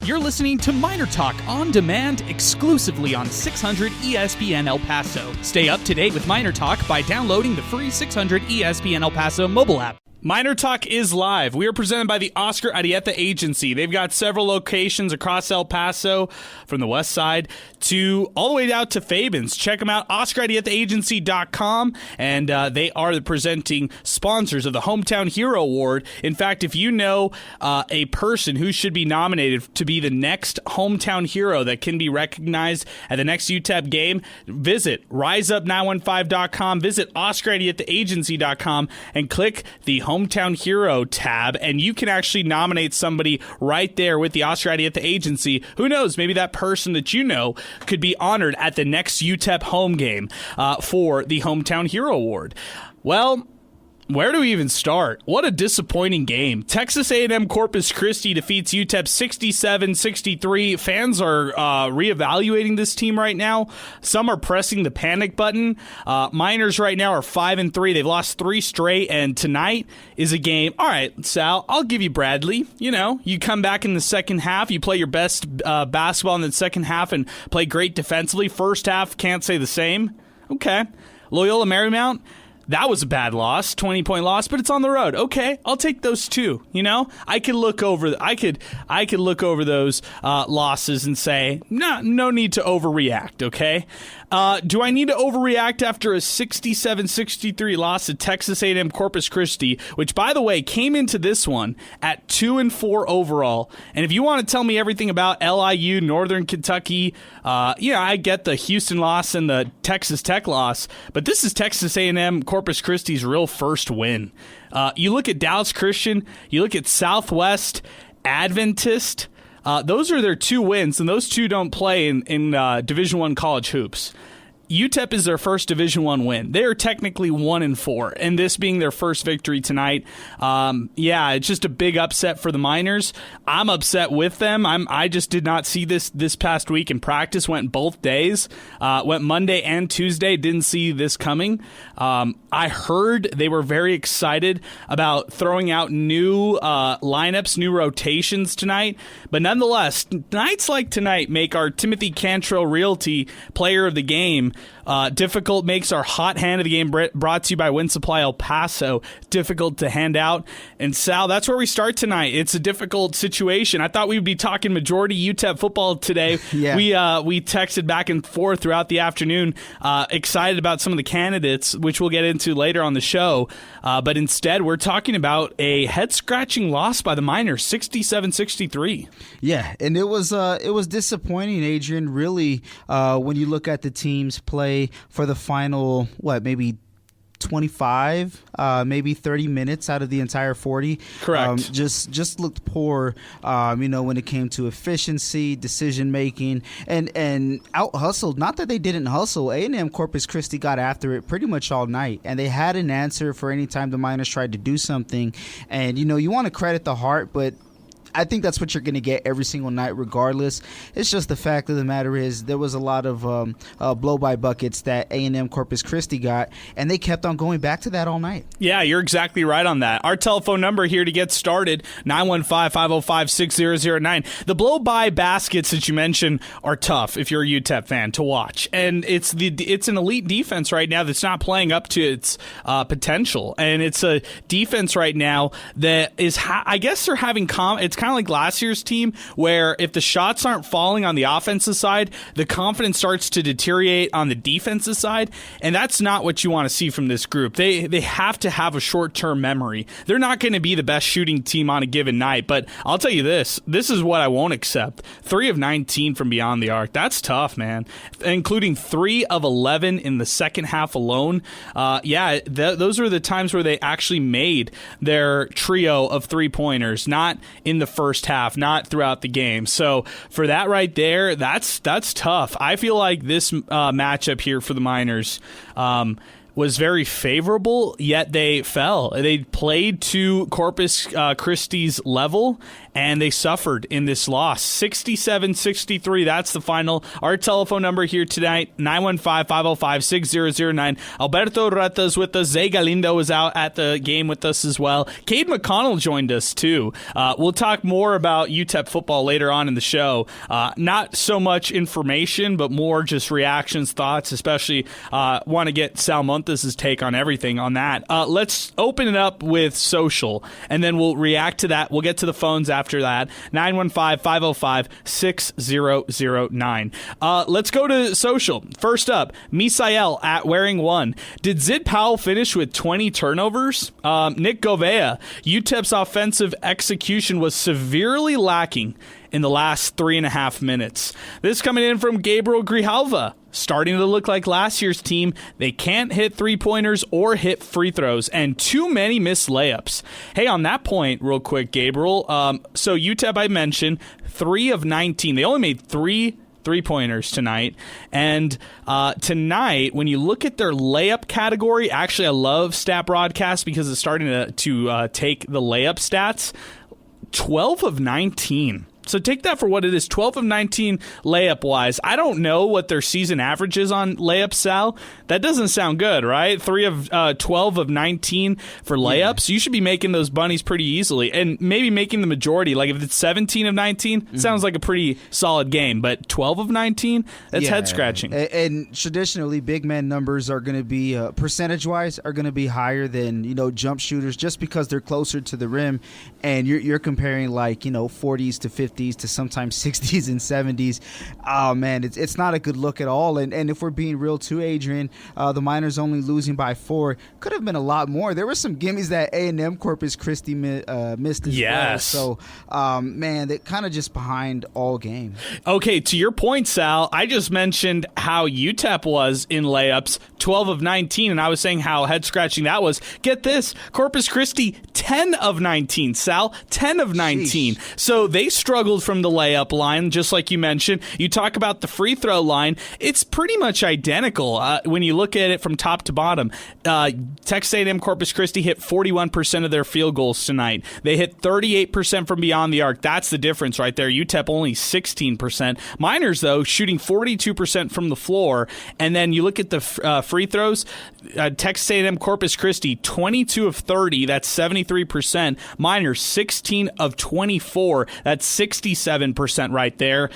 You're listening to MinerTalk on demand exclusively on 600 ESPN El Paso. Stay up to date with MinerTalk by downloading the free 600 ESPN El Paso mobile app. MinerTalk is live. We are presented by the Oscar Arieta Agency. They've got several locations across El Paso, from the west side to all the way out to Fabens. Check them out, OscarArietaAgency.com, and they are the presenting sponsors of the Hometown Hero Award. In fact, if you know a person who should be nominated to be the next Hometown Hero that can be recognized at the next UTEP game, visit RiseUp915.com, visit OscarArietaAgency.com, and click the Hometown Hero tab, and you can actually nominate somebody right there with the Oscar Arieta Agency. Who knows, maybe that person that you know could be honored at the next UTEP home game for the Hometown Hero Award. Well, where do we even start? What a disappointing game. Texas A&M Corpus Christi defeats UTEP 67-63. Fans are reevaluating this team right now. Some are pressing the panic button. Miners right now are 5-3. They've lost 3 straight, and tonight is a game. All right, Sal, I'll give you Bradley. You know, you come back in the second half, you play your best basketball in the second half and play great defensively. First half, can't say the same. Okay. Loyola Marymount, that was a bad loss, 20-point loss, but it's on the road. Okay, I'll take those two. You know, I could look over. I could look over those losses and say, no need to overreact. Okay, do I need to overreact after a 67-63 loss to Texas A&M Corpus Christi, which, by the way, came into this one at 2-4 overall? And if you want to tell me everything about LIU, Northern Kentucky, I get the Houston loss and the Texas Tech loss, but this is Texas A&M Corpus Christi's real first win. You look at Dallas Christian, you look at Southwest Adventist. Those are their 2 wins, and those 2 don't play in Division I college hoops. UTEP is their first Division I win. They are technically 1-4, and this being their first victory tonight, it's just a big upset for the Miners. I'm upset with them. I just did not see this past week in practice. Went both days, went Monday and Tuesday. Didn't see this coming. I heard they were very excited about throwing out new lineups, new rotations tonight. But nonetheless, nights like tonight make our Timothy Cantrell Realty Player of the Game difficult, makes our hot hand of the game, brought to you by Wind Supply El Paso, difficult to hand out. And Sal, that's where we start tonight. It's a difficult situation. I thought we would be talking majority UTEP football today. Yeah. We texted back and forth throughout the afternoon, excited about some of the candidates, which we'll get into later on the show. But instead, we're talking about a head-scratching loss by the Miners, 67-63. Yeah, and it was disappointing, Adrian, really, when you look at the teams play for the final, maybe 25, maybe 30 minutes out of the entire 40. Correct. Just looked poor, when it came to efficiency, decision making, and out hustled. Not that they didn't hustle. A&M Corpus Christi got after it pretty much all night, and they had an answer for any time the Miners tried to do something. And you want to credit the heart, but I think that's what you're going to get every single night regardless. It's just the fact of the matter is there was a lot of blow-by buckets that A&M Corpus Christi got, and they kept on going back to that all night. Yeah, you're exactly right on that. Our telephone number here to get started, 915-505-6009. The blow-by baskets that you mentioned are tough if you're a UTEP fan to watch. And it's an elite defense right now that's not playing up to its potential. And it's a defense right now that is, I guess they're having it's kind of like last year's team, where if the shots aren't falling on the offensive side, the confidence starts to deteriorate on the defensive side, and that's not what you want to see from this group. They have to have a short-term memory. They're not going to be the best shooting team on a given night, but I'll tell you this is what I won't accept. 3 of 19 from beyond the arc. That's tough, man, including 3 of 11 in the second half alone. Those were the times where they actually made their trio of three-pointers, not in the first half, not throughout the game. So for that right there, that's tough. I feel like this matchup here for the Miners was very favorable, yet they fell. They played to Corpus Christi's level, and they suffered in this loss. 67-63, that's the final. Our telephone number here tonight, 915-505-6009. Alberto Reta's with us. Zay Galindo was out at the game with us as well. Cade McConnell joined us too. We'll talk more about UTEP football later on in the show. Not so much information, but more just reactions, thoughts, especially want to get Sal Montes' take on everything on that. Let's open it up with social, and then we'll react to that. We'll get to the phones after that. 915-505-6009. Let's go to social. First up, Misael at Wearing One. Did Zid Powell finish with 20 turnovers? Nick Govea, UTEP's offensive execution was severely lacking in the last 3.5 minutes. This coming in from Gabriel Grijalva. Starting to look like last year's team. They can't hit three-pointers or hit free throws, and too many missed layups. Hey, on that point, real quick, Gabriel, so UTEP, I mentioned, 3 of 19. They only made 3 three-pointers tonight. And tonight, when you look at their layup category, actually I love Stat Broadcast because it's starting to take the layup stats. 12 of 19. So take that for what it is, 12 of 19 layup-wise. I don't know what their season average is on layups, Sal. That doesn't sound good, right? 12 of 19 for layups. Yeah. You should be making those bunnies pretty easily, and maybe making the majority. Like if it's 17 of 19, it sounds like a pretty solid game. But 12 of 19, that's head-scratching. And traditionally, big man numbers are going to be, percentage-wise, are going to be higher than, jump shooters just because they're closer to the rim, and you're comparing 40s to 50s to sometimes 60s and 70s. Oh man, it's not a good look at all. And if we're being real too, Adrian, the Miners only losing by 4 could have been a lot more. There were some gimmies that A&M Corpus Christi missed as well. So man, they're kind of just behind all game. Okay, to your point, Sal, I just mentioned how UTEP was in layups, 12 of 19, and I was saying how head scratching that was. Get this, Corpus Christi 10 of 19, Sal, 10 of 19. Sheesh. So they struggled from the layup line, just like you mentioned. You talk about the free throw line, it's pretty much identical when you look at it from top to bottom. Texas A&M Corpus Christi hit 41% of their field goals tonight. They hit 38% from beyond the arc. That's the difference right there. UTEP only 16%. Miners, though, shooting 42% from the floor. And then you look at the free throws, Texas A&M Corpus Christi, 22 of 30. That's 73%. Miners, 16 of 24. That's 67% right there.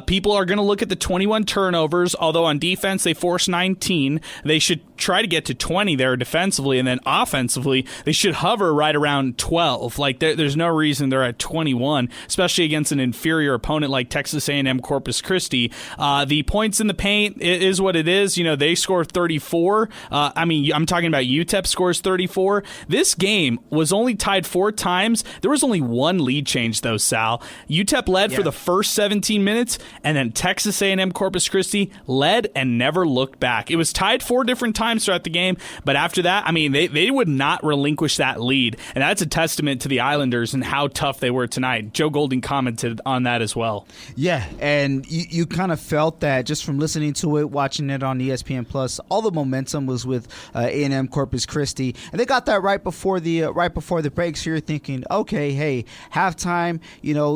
People are going to look at the 21 turnovers, although on defense they forced 19. They should try to get to 20 there defensively, and then offensively they should hover right around 12. There's no reason they're at 21, especially against an inferior opponent like Texas A&M Corpus Christi. The points in the paint is what it is. They score 34. I'm talking about UTEP scores 34. This game was only tied 4 times. There was only 1 lead change though, Sal. UTEP led for the first 17 minutes, and then Texas A&M Corpus Christi led and never looked back. It was tied 4 different times throughout the game, but after that, they would not relinquish that lead, and that's a testament to the Islanders and how tough they were tonight. Joe Golding commented on that as well. Yeah, and you kind of felt that just from listening to it, watching it on ESPN Plus. All the momentum was with A&M Corpus Christi, and they got that right before the break. So you're thinking, okay, hey, halftime,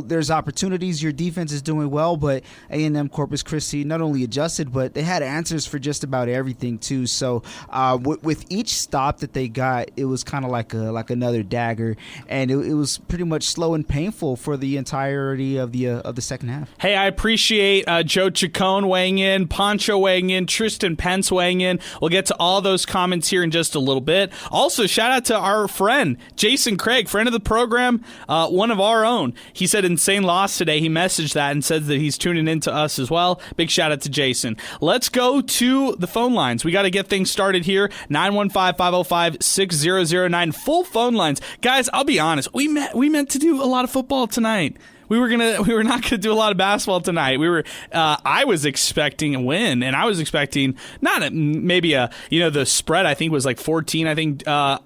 there's opportunities. Your defense is doing well, but A&M Corpus Christi not only adjusted, but they had answers for just about everything too. So with each stop that they got, it was kind of like another dagger, and it was pretty much slow and painful for the entirety of the second half. Hey, I appreciate Joe Chacon weighing in, Poncho weighing in, Tristan Pence weighing in. We'll get to all those comments here in just a little bit. Also, shout out to our friend Jason Craig, friend of the program, one of our own. He said insane loss today. He messaged that and said that he's tuning in to us as well. Big shout out to Jason. Let's go to the phone lines. We got to get things started here. 915-505-6009. Full phone lines. Guys, I'll be honest. We meant to do a lot of football tonight. We were not gonna do a lot of basketball tonight. I was expecting a win, and I was expecting the spread I think was like 14. I think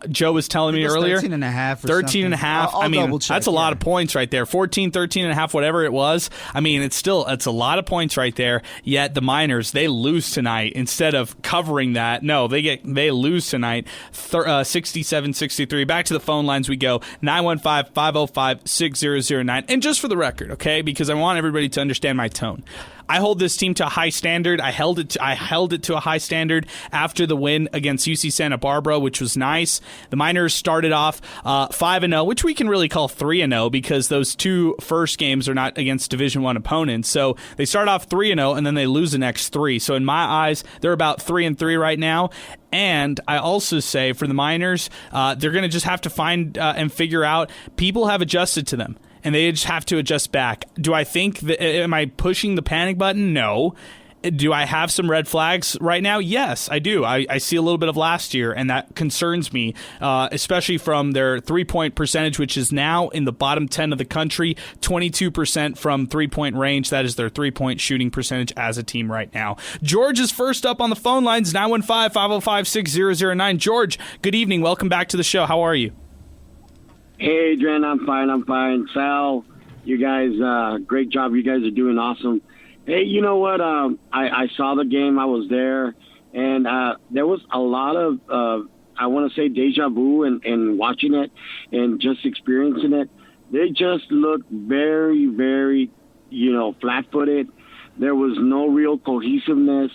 Joe was telling me earlier 13 and a half. 13 and a half. I'll double check, that's a lot of points right there. 14, 13 and a half, whatever it was. I mean, it's a lot of points right there. Yet the Miners, they lose tonight instead of covering that. No, they lose tonight. 67-63. Back to the phone lines we go. 915-505-6009. And just for the record, okay, because I want everybody to understand my tone. I hold this team to a high standard. I held it to a high standard after the win against UC Santa Barbara, which was nice. The Miners started off 5-0, which we can really call 3-0 because those two first games are not against Division I opponents. So they start off 3-0 and then they lose the next three. So in my eyes, they're about 3-3 right now. And I also say for the Miners, they're going to just have to find and figure out people have adjusted to them. And they just have to adjust back. Do I think am I pushing the panic button? No. Do I have some red flags right now? Yes, I do. I see a little bit of last year, and that concerns me, especially from their three-point percentage, which is now in the bottom 10 of the country, 22% from three-point range. That is their three-point shooting percentage as a team right now. George is first up on the phone lines, 915-505-6009. George, good evening. Welcome back to the show. How are you? Hey, Adrian, I'm fine. Sal, you guys, great job. You guys are doing awesome. Hey, you know what? I saw the game. I was there, and there was a lot of, I want to say, deja vu and watching it and just experiencing it. They just looked very, very, flat-footed. There was no real cohesiveness.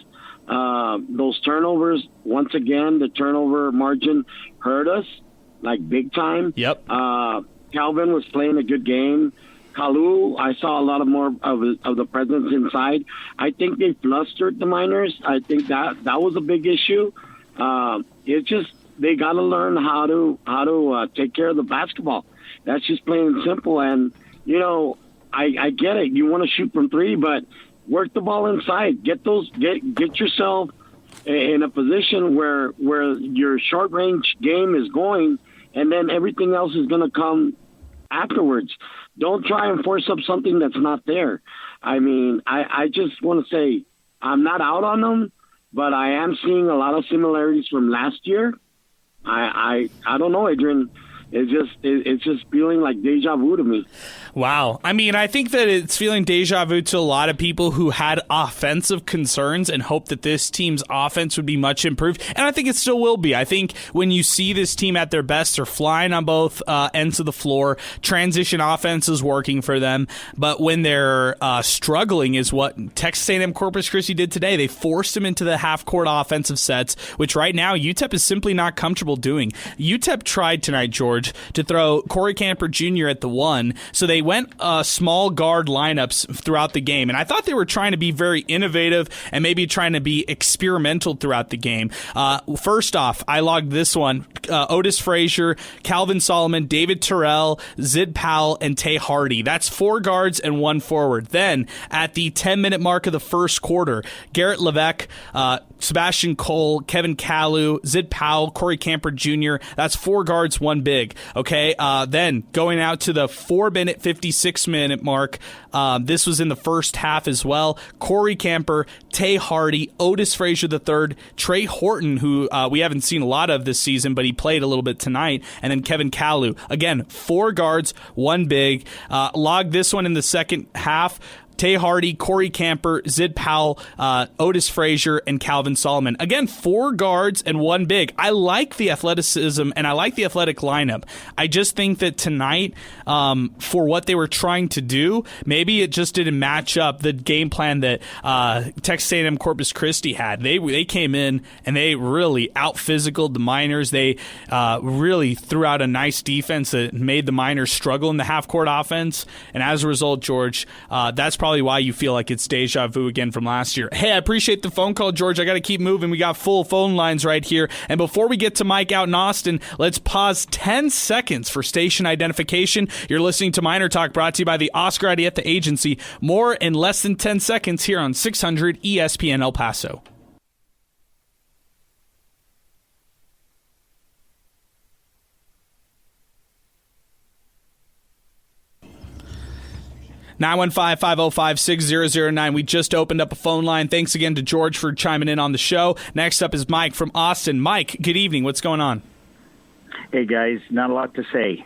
Those turnovers, once again, the turnover margin hurt us. Like big time. Yep. Calvin was playing a good game. Kalu, I saw a lot of more of the presence inside. I think they flustered the Miners. I think that was a big issue. It's just they got to learn how to take care of the basketball. That's just plain and simple. And I get it. You want to shoot from three, but work the ball inside. Get yourself in a position where your short range game is going. And then everything else is going to come afterwards. Don't try and force up something that's not there. I mean, I just want to say I'm not out on them, but I am seeing a lot of similarities from last year. I don't know, Adrian. It's just feeling like deja vu to me. Wow. I mean, I think that it's feeling deja vu to a lot of people who had offensive concerns and hoped that this team's offense would be much improved. And I think it still will be. I think when you see this team at their best, they're flying on both ends of the floor. Transition offense is working for them. But when they're struggling is what Texas A&M Corpus Christi did today. They forced them into the half-court offensive sets, which right now UTEP is simply not comfortable doing. UTEP tried tonight, George, to throw Corey Camper Jr. at the one, so they went small guard lineups throughout the game, and I thought they were trying to be very innovative and maybe trying to be experimental throughout the game. First off, I logged this one. Otis Frazier, Calvin Solomon, David Terrell, Zid Powell, and Tay Hardy. That's 4 guards and 1 forward. Then, at the 10-minute mark of the first quarter, Garrett Levesque, Sebastian Cole, Kevin Kalu, Zid Powell, Corey Camper Jr. That's 4 guards, 1 big. Okay, then going out to the 4-minute, 56-minute mark. This was in the first half as well. Corey Camper, Tay Hardy, Otis Frazier III, Trey Horton, who we haven't seen a lot of this season, but he played a little bit tonight, and then Kevin Kalu. Again, 4 guards, 1 big. Log this one in the second half. Tay Hardy, Corey Camper, Zid Powell, Otis Frazier, and Calvin Solomon. Again, 4 guards and 1 big. I like the athleticism and I like the athletic lineup. I just think that tonight, for what they were trying to do, maybe it just didn't match up the game plan that Texas A&M Corpus Christi had. They came in and they really out-physicaled the Miners. They really threw out a nice defense that made the Miners struggle in the half-court offense. And as a result, George, that's probably why you feel like it's deja vu again from last year. Hey, I appreciate the phone call, George. I got to keep moving. We got full phone lines right here. And before we get to Mike out in Austin, let's pause 10 seconds for station identification. You're listening to Miner Talk, brought to you by the Oscar Arieta Agency. More in less than 10 seconds here on 600 ESPN El Paso. 915-505-6009. We just opened up a phone line. Thanks again to George for chiming in on the show. Next up is Mike from Austin. Mike, good evening. What's going on? Hey, guys. Not a lot to say.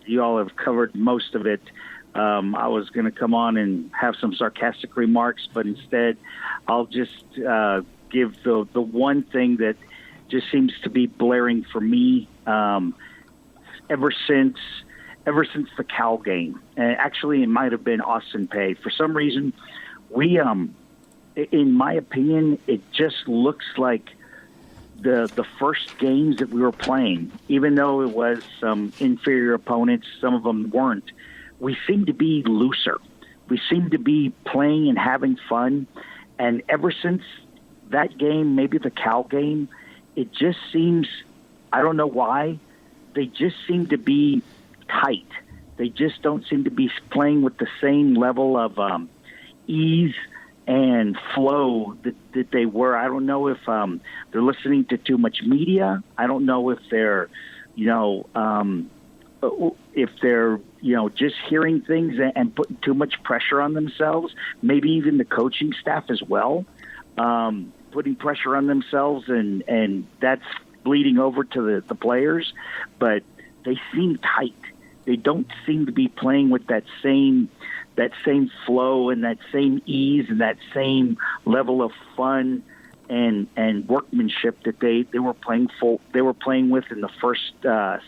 You all have covered most of it. I was going to come on and have some sarcastic remarks, but instead I'll just give the one thing that just seems to be blaring for me ever since the Cal game. And actually, it might have been Austin Peay. For some reason, we, in my opinion, it just looks like the first games that we were playing, even though it was some inferior opponents, some of them weren't. We seem to be looser. We seem to be playing and having fun. And ever since that game, maybe the Cal game, it just seems, I don't know why, they just seem to be tight. They just don't seem to be playing with the same level of ease and flow that they were. I don't know if they're listening to too much media. I don't know if they're, just hearing things and putting too much pressure on themselves. Maybe even the coaching staff as well, putting pressure on themselves, and that's bleeding over to the players. But they seem tight. They don't seem to be playing with that same flow and that same ease and that same level of fun and workmanship that they were playing with in the first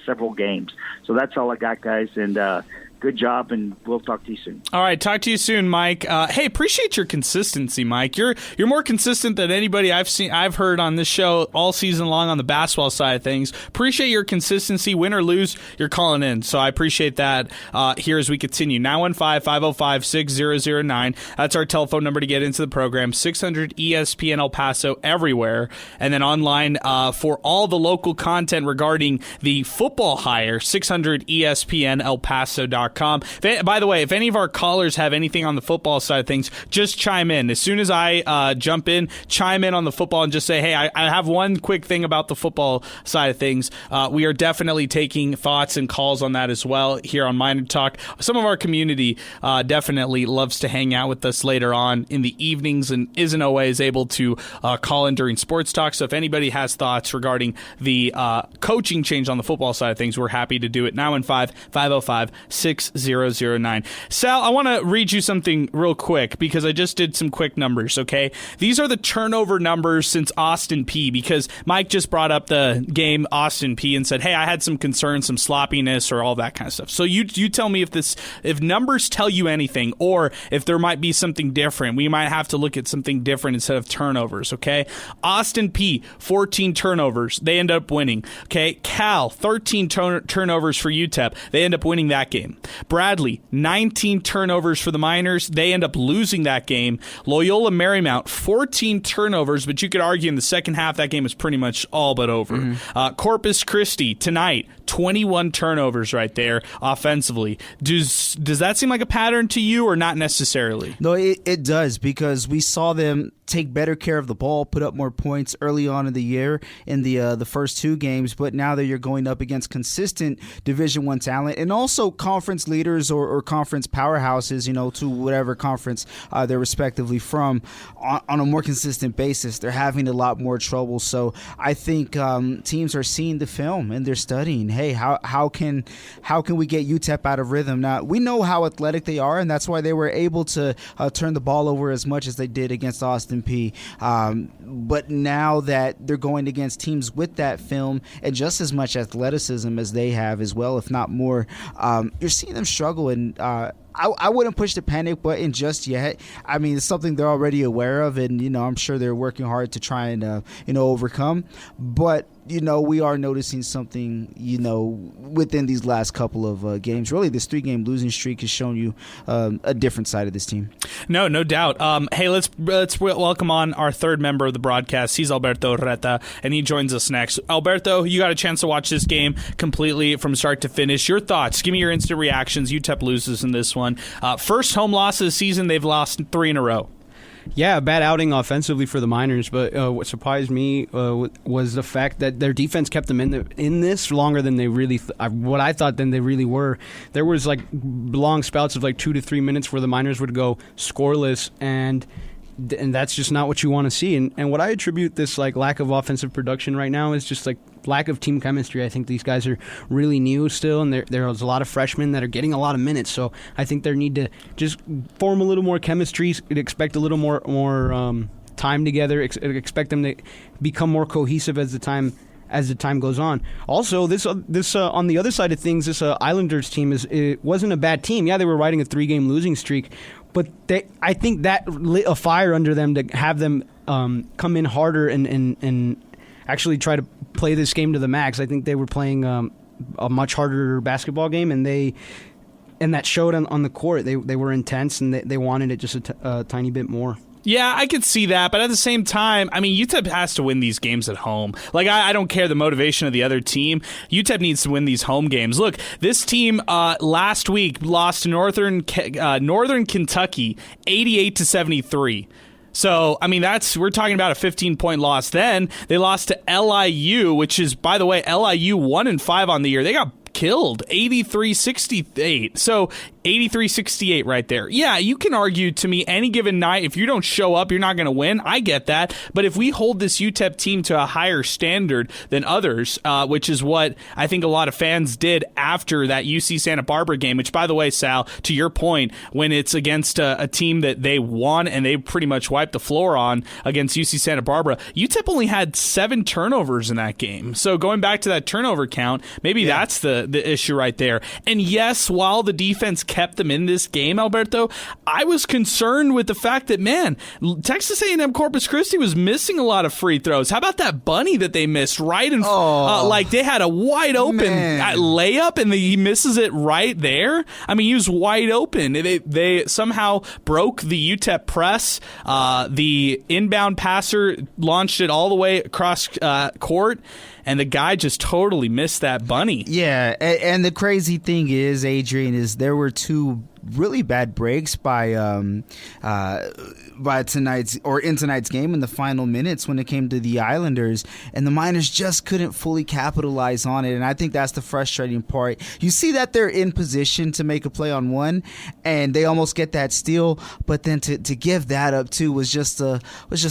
several games. So that's all I got, guys, and good job, and we'll talk to you soon. All right, talk to you soon, Mike. Hey, appreciate your consistency, Mike. You're more consistent than anybody I've heard on this show all season long on the basketball side of things. Appreciate your consistency. Win or lose, you're calling in, so I appreciate that. Here as we continue. 915-505-6009. That's our telephone number to get into the program. 600 ESPN El Paso everywhere, and then online for all the local content regarding the football hire. 600 ESPNElPaso.com. By the way, if any of our callers have anything on the football side of things, just chime in. As soon as I jump in, chime in on the football and just say, hey, I have one quick thing about the football side of things. We are definitely taking thoughts and calls on that as well here on MinerTalk. Some of our community definitely loves to hang out with us later on in the evenings and isn't always able to call in during sports talk. So if anybody has thoughts regarding the coaching change on the football side of things, we're happy to do it. 915-505-6009. Sal, I want to read you something real quick because I just did some quick numbers, okay? These are the turnover numbers since Austin Peay, because Mike just brought up the game Austin Peay and said, hey, I had some concerns, some sloppiness or all that kind of stuff. So you tell me if numbers tell you anything, or if there might be something different. We might have to look at something different instead of turnovers, okay? Austin Peay, 14 turnovers. They end up winning, okay? Cal, 13 turnovers for UTEP. They end up winning that game. Bradley, 19 turnovers for the Miners. They end up losing that game. Loyola Marymount, 14 turnovers, but you could argue in the second half that game was pretty much all but over. Mm-hmm. Corpus Christi, tonight, 21 turnovers right there offensively. Does that seem like a pattern to you or not necessarily? No, it does, because we saw them take better care of the ball, put up more points early on in the year in the first two games, but now that you're going up against consistent Division I talent and also conference leaders or conference powerhouses, to whatever conference they're respectively from, on a more consistent basis, they're having a lot more trouble. So I think teams are seeing the film and they're studying, hey, how can we get UTEP out of rhythm? Now, we know how athletic they are, and that's why they were able to turn the ball over as much as they did against Austin Peay. But now that they're going against teams with that film and just as much athleticism as they have as well, if not more, you're seeing them struggle. And I wouldn't push the panic button just yet. I mean, it's something they're already aware of, and I'm sure they're working hard to try and overcome. But we are noticing something within these last couple of games. Really, this 3-game losing streak has shown you a different side of this team. No doubt. Hey, let's welcome on our third member of the broadcast. He's Alberto Reta, and he joins us next. Alberto, you got a chance to watch this game completely from start to finish. Your thoughts? Give me your instant reactions. UTEP loses in this one. First home loss of the season. They've lost 3 in a row. Yeah, a bad outing offensively for the Miners, but what surprised me was the fact that their defense kept them in this longer than they really what I thought than they really were. There was like long spouts of like 2 to 3 minutes where the Miners would go scoreless, and that's just not what you want to see. And what I attribute this like lack of offensive production right now is just like lack of team chemistry. I think these guys are really new still, and there's a lot of freshmen that are getting a lot of minutes. So I think they need to just form a little more chemistry, expect a little more time together, expect them to become more cohesive as the time goes on. Also, this on the other side of things, this Islanders team it wasn't a bad team. Yeah, they were riding a 3-game losing streak, but I think that lit a fire under them to have them come in harder and actually try to play this game to the max. I think they were playing a much harder basketball game, and that showed on the court. They were intense, and they wanted it just a tiny bit more. Yeah, I could see that, but at the same time, I mean, UTEP has to win these games at home. Like, I don't care the motivation of the other team. UTEP needs to win these home games. Look, this team last week lost to Northern Kentucky 88-73. So, I mean, we're talking about a 15-point loss. Then they lost to LIU, which is, by the way, LIU 1-5 on the year. They got killed 83-68. So 83-68 right there. Yeah, you can argue to me any given night, if you don't show up, you're not going to win. I get that. But if we hold this UTEP team to a higher standard than others, which is what I think a lot of fans did after that UC Santa Barbara game, which, by the way, Sal, to your point, when it's against a team that they won and they pretty much wiped the floor on against UC Santa Barbara, UTEP only had 7 turnovers in that game. So going back to that turnover count, maybe that's the issue right there. And yes, while the defense kept them in this game, Alberto, I was concerned with the fact that, man, Texas A&M Corpus Christi was missing a lot of free throws. How about that bunny that they missed right in like they had a wide open layup and he misses it right there? I mean, he was wide open. They somehow broke the UTEP press. The inbound passer launched it all the way across court, and the guy just totally missed that bunny. Yeah, and the crazy thing is, Adrian, is there were 2 really bad breaks by tonight's game in the final minutes when it came to the Islanders, and the Miners just couldn't fully capitalize on it. And I think that's the frustrating part. You see that they're in position to make a play on one, and they almost get that steal, but then to give that up too was just a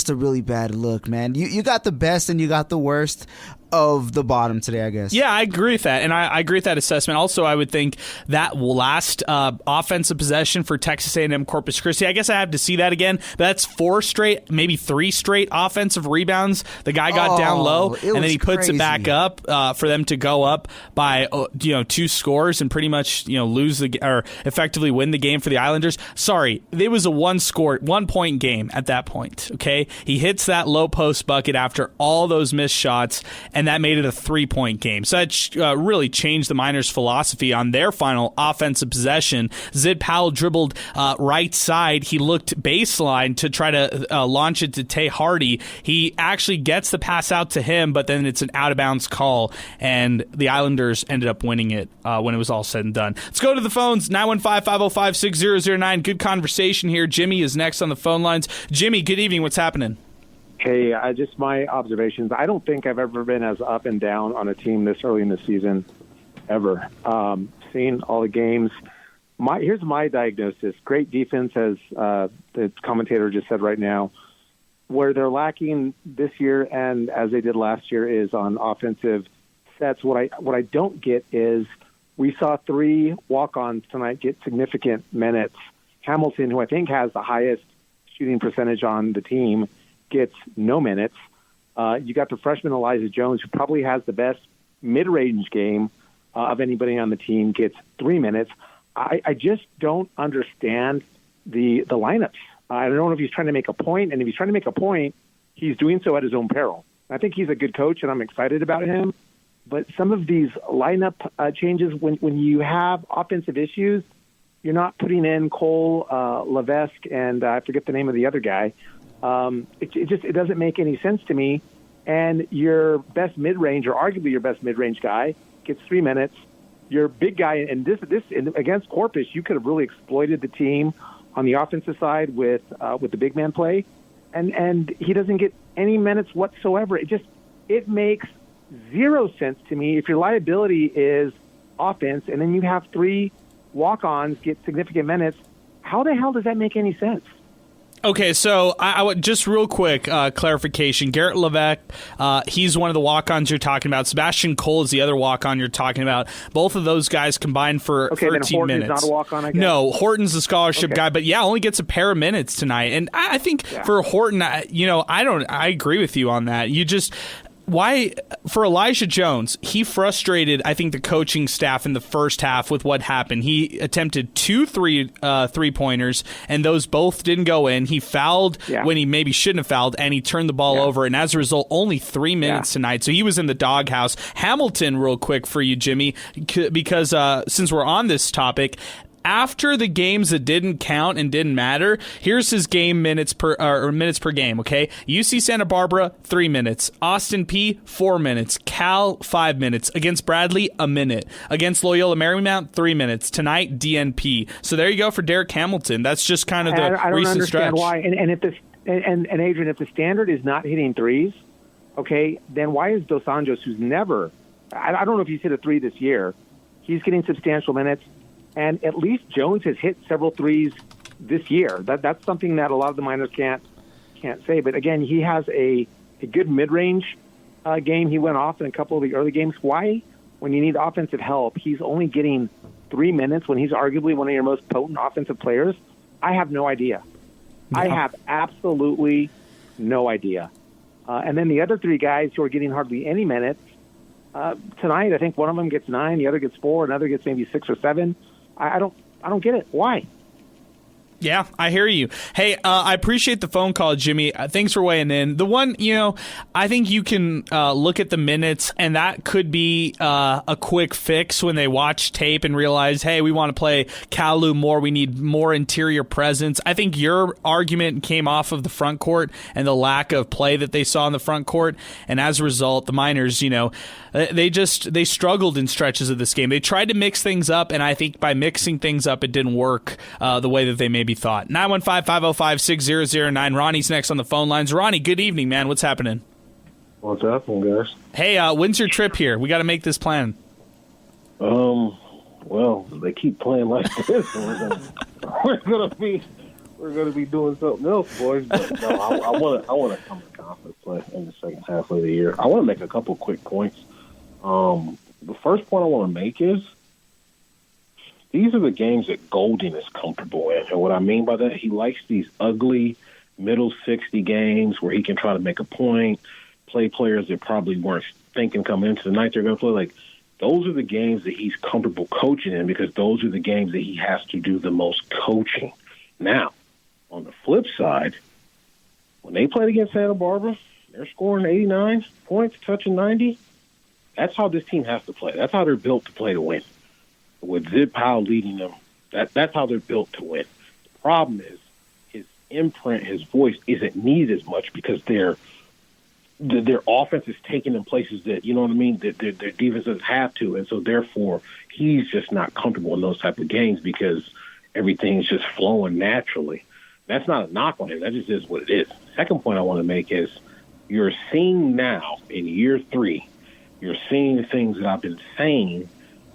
really bad look, man. You got the best and you got the worst of the bottom today, I guess. Yeah, I agree with that, and I agree with that assessment. Also, I would think that last offensive possession for Texas A&M Corpus Christi, I guess I have to see that again, but that's 4 straight, maybe 3 straight offensive rebounds. The guy got down low, and then he puts it back up for them to go up by 2 scores and pretty much lose or effectively win the game for the Islanders. Sorry, it was a 1-point game at that point. Okay, he hits that low post bucket after all those missed shots, and that made it a 3-point game. So that really changed the Miners' philosophy on their final offensive possession. Zid Powell dribbled right side. He looked baseline to try to launch it to Tay Hardy. He actually gets the pass out to him, but then it's an out-of-bounds call, and the Islanders ended up winning it when it was all said and done. Let's go to the phones, 915-505-6009. Good conversation here. Jimmy is next on the phone lines. Jimmy, good evening. What's happening? Hey, just my observations. I don't think I've ever been as up and down on a team this early in the season, ever. Seeing all the games. Here's my diagnosis. Great defense, as the commentator just said right now. Where they're lacking this year and as they did last year is on offensive sets. What I don't get is we saw 3 walk-ons tonight get significant minutes. Hamilton, who I think has the highest shooting percentage on the team, gets no minutes. You got the freshman Elijah Jones, who probably has the best mid-range game of anybody on the team, gets 3 minutes. I just don't understand the lineups. I don't know if he's trying to make a point, and if he's trying to make a point, he's doing so at his own peril. I think he's a good coach, and I'm excited about him. But some of these lineup changes, when you have offensive issues, you're not putting in Cole, Levesque, and I forget the name of the other guy. It doesn't make any sense to me. And your best mid-range, or arguably your best mid-range guy, gets 3 minutes. Your big guy, and this against Corpus, you could have really exploited the team on the offensive side with the big man play, and he doesn't get any minutes whatsoever. It makes zero sense to me. If your liability is offense and then you have 3 walk-ons get significant minutes, how the hell does that make any sense? Okay, so I would just real quick clarification. Garrett Levesque, he's one of the walk-ons you're talking about. Sebastian Cole is the other walk-on you're talking about. Both of those guys combined for 13 then Horton minutes. Is not a walk-on, I guess? No, Horton's a scholarship guy, but only gets a pair of minutes tonight. And I think for Horton, I agree with you on that. Why, for Elijah Jones, he frustrated, I think, the coaching staff in the first half with what happened. He attempted 2 three-pointers, and those both didn't go in. He fouled when he maybe shouldn't have fouled, and he turned the ball over, and as a result, only 3 minutes tonight. So he was in the doghouse. Hamilton, real quick for you, Jimmy, because since we're on this topic, after the games that didn't count and didn't matter, here's his game minutes per game, okay? UC Santa Barbara, 3 minutes. Austin P, 4 minutes. Cal, 5 minutes. Against Bradley, a minute. Against Loyola Marymount, 3 minutes. Tonight, DNP. So there you go for Derek Hamilton. That's just kind of the recent stretch. I don't understand why. And Adrian, if the standard is not hitting threes, okay, then why is Dos Anjos, who's never, I don't know if he's hit a 3 this year, he's getting substantial minutes. And at least Jones has hit several threes this year. That's something that a lot of the Miners can't say. But again, he has a good mid-range game. He went off in a couple of the early games. Why, when you need offensive help, he's only getting 3 minutes when he's arguably one of your most potent offensive players? I have no idea. No. I have absolutely no idea. And then the other 3 guys who are getting hardly any minutes, tonight I think one of them gets 9, the other gets 4, another gets maybe 6 or 7. I don't get it. Why? Yeah, I hear you. Hey, I appreciate the phone call, Jimmy. Thanks for weighing in. The one, I think you can look at the minutes, and that could be a quick fix when they watch tape and realize, hey, we want to play Kalu more. We need more interior presence. I think your argument came off of the front court and the lack of play that they saw in the front court, and as a result, the Miners, they struggled in stretches of this game. They tried to mix things up, and I think by mixing things up, it didn't work the way that they maybe thought. 915-505-6009. Ronnie's next on the phone lines. Ronnie, good evening, man. What's happening? What's happening, guys? Hey, when's your trip here? We got to make this plan. Well, they keep playing like this, so we're gonna be doing something else, boys. But no, I want to come to conference play in the second half of the year. I want to make a couple quick points. The first point I want to make is, these are the games that Golding is comfortable in. And what I mean by that, he likes these ugly middle 60 games where he can try to make a point, play players that probably weren't thinking coming into the night they're going to play. Like, those are the games that he's comfortable coaching in, because those are the games that he has to do the most coaching. Now, on the flip side, when they played against Santa Barbara, they're scoring 89 points, touching 90. That's how this team has to play. That's how they're built to play to win. With Zip Powell leading them, that's how they're built to win. The problem is his imprint, his voice isn't needed as much because their offense is taking them places that, you know what I mean, that their defense doesn't have to. And so, therefore, he's just not comfortable in those type of games because everything's just flowing naturally. That's not a knock on him. That just is what it is. Second point I want to make is, you're seeing now in year 3, you're seeing the things that I've been saying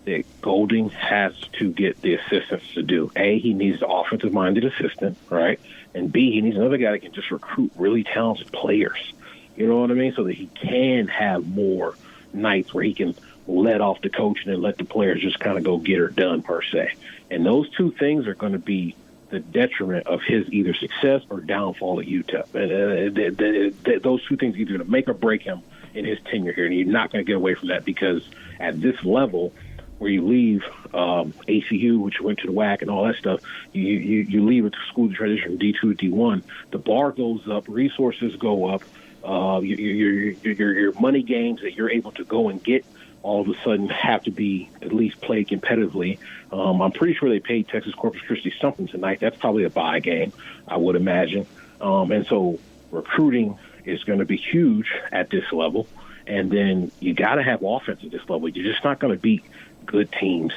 that Golding has to get the assistants to do. A, he needs an offensive-minded assistant, right? And B, he needs another guy that can just recruit really talented players. You know what I mean? So that he can have more nights where he can let off the coaching and let the players just kind of go get her done, per se. And those two things are going to be the detriment of his either success or downfall at UTEP. And those two things are either going to make or break him in his tenure here. And you're not going to get away from that, because at this level, where you leave ACU, which went to the WAC and all that stuff, you leave it to school to transition from D2 to D1. The bar goes up, resources go up, your money games that you're able to go and get all of a sudden have to be at least played competitively. I'm pretty sure they paid Texas Corpus Christi something tonight. That's probably a buy game, I would imagine. And so recruiting is going to be huge at this level. And then you got to have offense at this level. You're just not going to beat good teams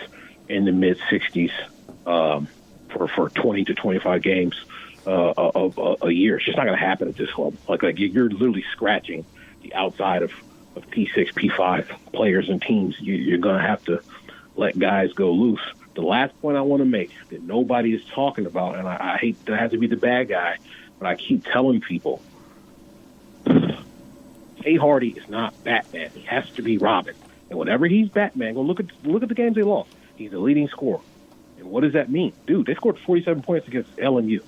in the mid-60s for 20 to 25 games of a year. It's just not going to happen at this level. Like you're literally scratching the outside of P6, P5 players and teams. You're going to have to let guys go loose. The last point I want to make that nobody is talking about, and I hate to have to be the bad guy, but I keep telling people, Tay Hardy is not Batman. He has to be Robin. And whenever he's Batman, go look at the games they lost. He's the leading scorer. And what does that mean? Dude, they scored 47 points against LMU.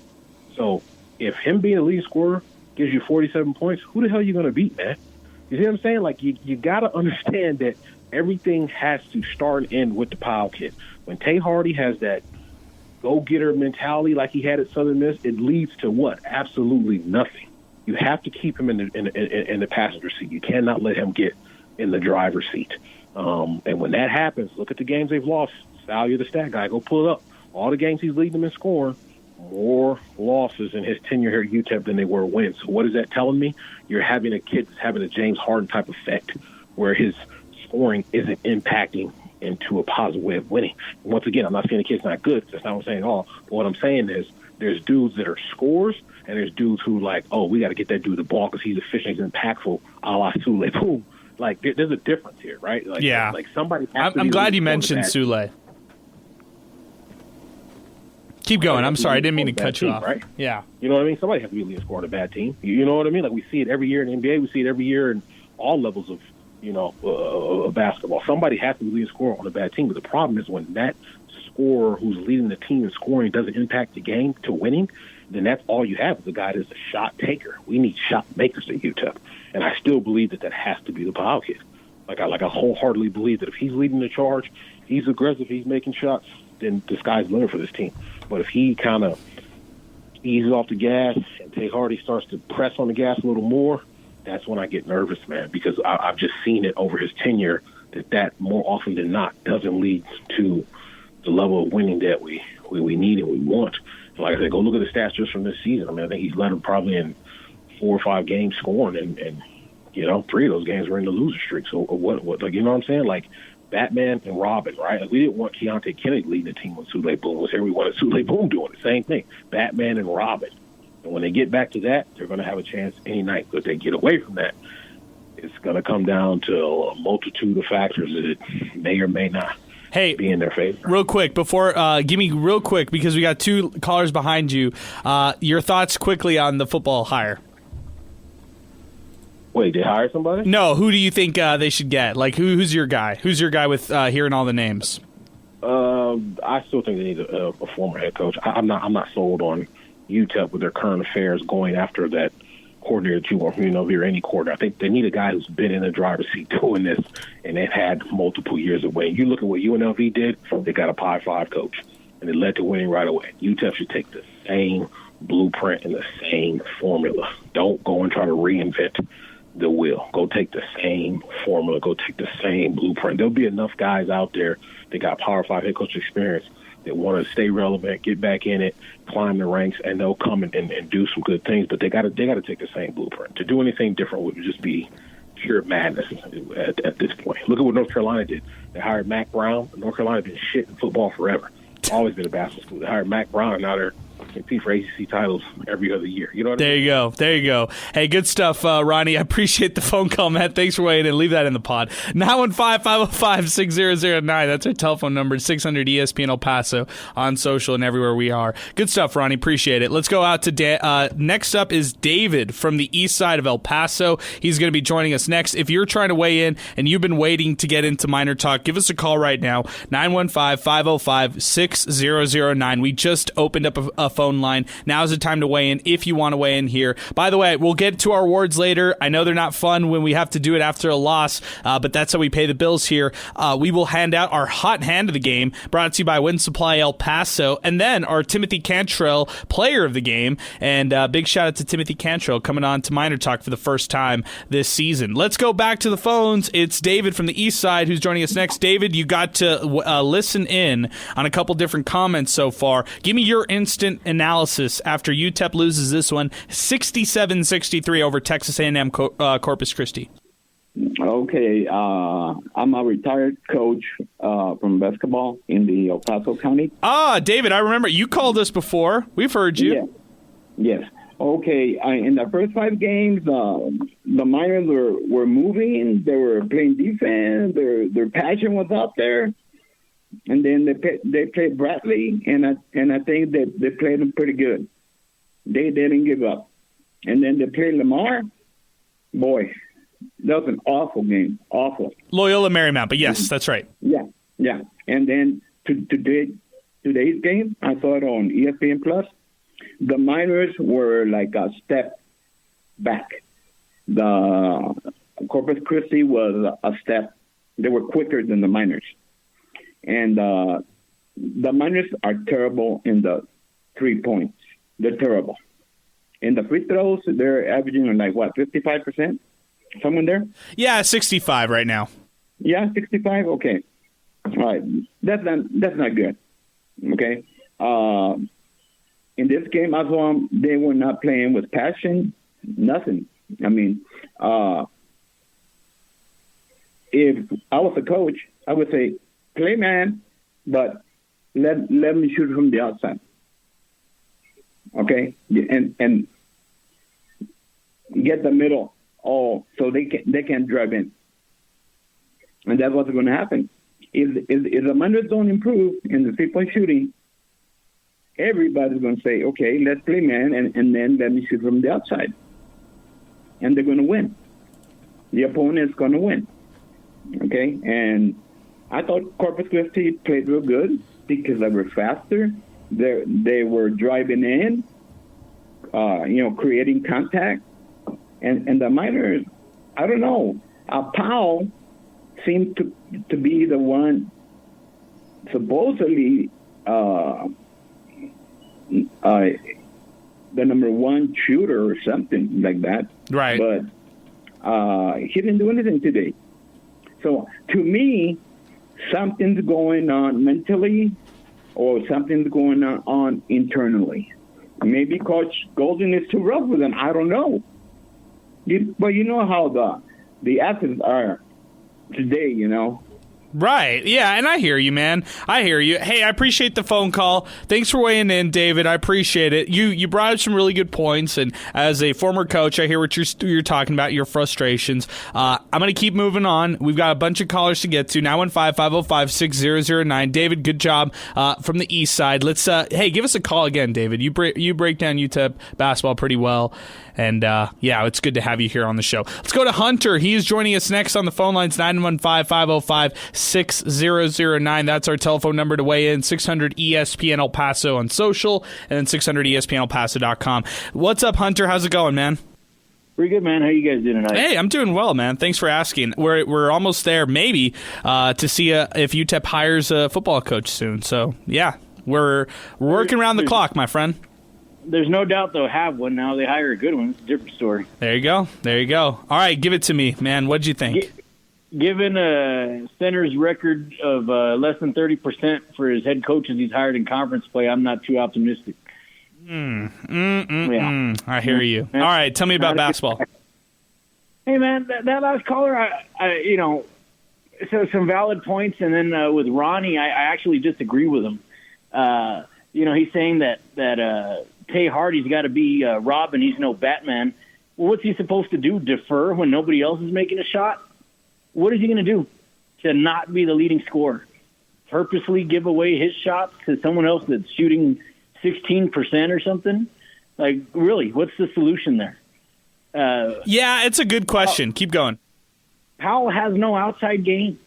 So if him being the leading scorer gives you 47 points, who the hell are you going to beat, man? You see what I'm saying? Like, you got to understand that everything has to start and end with the Powell kid. When Tay Hardy has that go-getter mentality like he had at Southern Miss, it leads to what? Absolutely nothing. You have to keep him in the passenger seat. You cannot let him get in the driver's seat. And when that happens, look at the games they've lost. Value the stat guy. Go pull it up. All the games he's leading them in scoring, more losses in his tenure here at UTEP than they were wins. So what is that telling me? You're having a kid that's having a James Harden type effect where his scoring isn't impacting into a positive way of winning. And once again, I'm not saying the kid's not good. That's not what I'm saying at all. But what I'm saying is there's dudes that are scorers, and there's dudes who like, oh, we got to get that dude the ball because he's efficient, he's impactful, a la Sule. Boom. Like, there's a difference here, right? Like, yeah. Like somebody has to I'm be glad you mentioned Sule. Keep going. I'm sorry. I didn't mean to cut you off. Right? Yeah. You know what I mean? Somebody has to be a leading scorer on a bad team. You know what I mean? Like, we see it every year in the NBA. We see it every year in all levels of, basketball. Somebody has to be a leading scorer on a bad team. But the problem is when that scorer who's leading the team in scoring doesn't impact the game to winning, then that's all you have is a guy that's a shot taker. We need shot makers at UTEP. And I still believe that has to be the Powell kid. Like I wholeheartedly believe that if he's leading the charge, he's aggressive, he's making shots, then the sky's the limit for this team. But if he kind of eases off the gas and Tay Hardy starts to press on the gas a little more, that's when I get nervous, man, because I've just seen it over his tenure that more often than not doesn't lead to the level of winning that we need and we want. Like I said, go look at the stats just from this season. I mean, I think he's led them probably in 4 or 5 games scoring, and 3 of those games were in the loser streak. So what like, you know what I'm saying? Like, Batman and Robin, right? Like, we didn't want Keontae Kennedy leading the team when Sule Boom was here. We wanted Sule Boom doing the same thing. Batman and Robin. And when they get back to that, they're going to have a chance any night. But if they get away from that, it's going to come down to a multitude of factors that may or may not be in their favor. Real quick, give me real quick, because we got 2 callers behind you. Your thoughts quickly on the football hire. Wait, they hire somebody? No, who do you think they should get? Like, who's your guy? Who's your guy with hearing all the names? I still think they need a former head coach. I'm not sold on UTEP with their current affairs going after that coordinator that you want, via any coordinator. I think they need a guy who's been in the driver's seat doing this, and they've had multiple years away. You look at what UNLV did, they got a Pi 5 coach, and it led to winning right away. UTEP should take the same blueprint and the same formula. Don't go and try to reinvent the wheel. Go take the same formula. Go take the same blueprint. There'll be enough guys out there that got Power 5 head coach experience that want to stay relevant, get back in it, climb the ranks, and they'll come and do some good things. But they got to take the same blueprint. To do anything different would just be pure madness at this point. Look at what North Carolina did. They hired Mac Brown. North Carolina's been shit in football forever. Always been a basketball school. They hired Mac Brown, and now they're compete for ACC titles every other year. You know what I mean? There you go. Hey, good stuff, Ronnie. I appreciate the phone call, man. Thanks for waiting and leave that in the pod. 915-505-6009. That's our telephone number, 600 ESPN El Paso on social and everywhere we are. Good stuff, Ronnie. Appreciate it. Let's go out to next up is David from the east side of El Paso. He's going to be joining us next. If you're trying to weigh in and you've been waiting to get into Miner Talk, give us a call right now, 915-505-6009. We just opened up a phone line. Now's the time to weigh in if you want to weigh in here. By the way, we'll get to our awards later. I know they're not fun when we have to do it after a loss, but that's how we pay the bills here. We will hand out our hot hand of the game, brought to you by Wind Supply El Paso, and then our Timothy Cantrell player of the game. And big shout out to Timothy Cantrell coming on to Miner Talk for the first time this season. Let's go back to the phones. It's David from the east side who's joining us next. David, you got to listen in on a couple different comments so far. Give me your instant analysis after UTEP loses this one 67-63 over Texas A&M Corpus Christi. Okay, I'm a retired coach from basketball in the El Paso County. Ah, David, I remember you called us before. We've heard you. Yeah. Yes. Okay, in the first 5 games, the Miners were moving. They were playing defense. Their passion was out there. And then they played Bradley, and I think that they played them pretty good. They didn't give up. And then they played Lamar. Boy, that was an awful game. Awful. Loyola Marymount, but yes, that's right. Yeah. And then today's game, I saw it on ESPN Plus. The Miners were like a step back. The Corpus Christi was a step. They were quicker than the Miners. And the Miners are terrible in the 3 points. They're terrible. In the free throws, they're averaging 55%? Someone there? Yeah, 65 right now. Yeah, 65? Okay. All right. That's not good. Okay. In this game, I saw them, they were not playing with passion, nothing. I mean, if I was a coach, I would say, play man, but let me shoot from the outside. Okay? And get the middle so they can drive in. And that's what's going to happen. If the Miners don't improve in the 3-point shooting, everybody's going to say, okay, let's play man, and then let me shoot from the outside. And they're going to win. The opponent's going to win. Okay? And I thought Corpus Christi played real good because they were faster. They were driving in, creating contact. And the Miners, I don't know. Powell seemed to be the one supposedly the number 1 shooter or something like that. Right. But he didn't do anything today. So to me, something's going on mentally or something's going on internally. Maybe Coach Golden is too rough with them. I don't know. But you know how the athletes are today, Right. Yeah, and I hear you, man. I hear you. Hey, I appreciate the phone call. Thanks for weighing in, David. I appreciate it. You brought up some really good points, and as a former coach, I hear what you're talking about, your frustrations. I'm going to keep moving on. We've got a bunch of callers to get to. 915-505-6009. David, good job from the east side. Let's give us a call again, David. You break down UTEP basketball pretty well. And, it's good to have you here on the show. Let's go to Hunter. He is joining us next on the phone lines, 915-505-6009. That's our telephone number to weigh in, 600 ESPN El Paso on social, and then 600 ESPNElPaso.com. What's up, Hunter? How's it going, man? Pretty good, man. How you guys doing tonight? Hey, I'm doing well, man. Thanks for asking. We're almost there, maybe, to see if UTEP hires a football coach soon. So, yeah, we're working around the clock, my friend. There's no doubt they'll have one now. They hire a good one. It's a different story. There you go. All right, give it to me, man. What'd you think? Given a center's record of less than 30% for his head coaches he's hired in conference play, I'm not too optimistic. Yeah. I hear you. All right, tell me about basketball. Hey, man, that last caller, so some valid points, and then with Ronnie, I actually disagree with him. He's saying that Tay Hardy's got to be Robin. He's no Batman. Well, what's he supposed to do? Defer when nobody else is making a shot? What is he going to do to not be the leading scorer? Purposely give away his shots to someone else that's shooting 16% or something? Like, really, what's the solution there? It's a good question. Keep going. Powell has no outside game.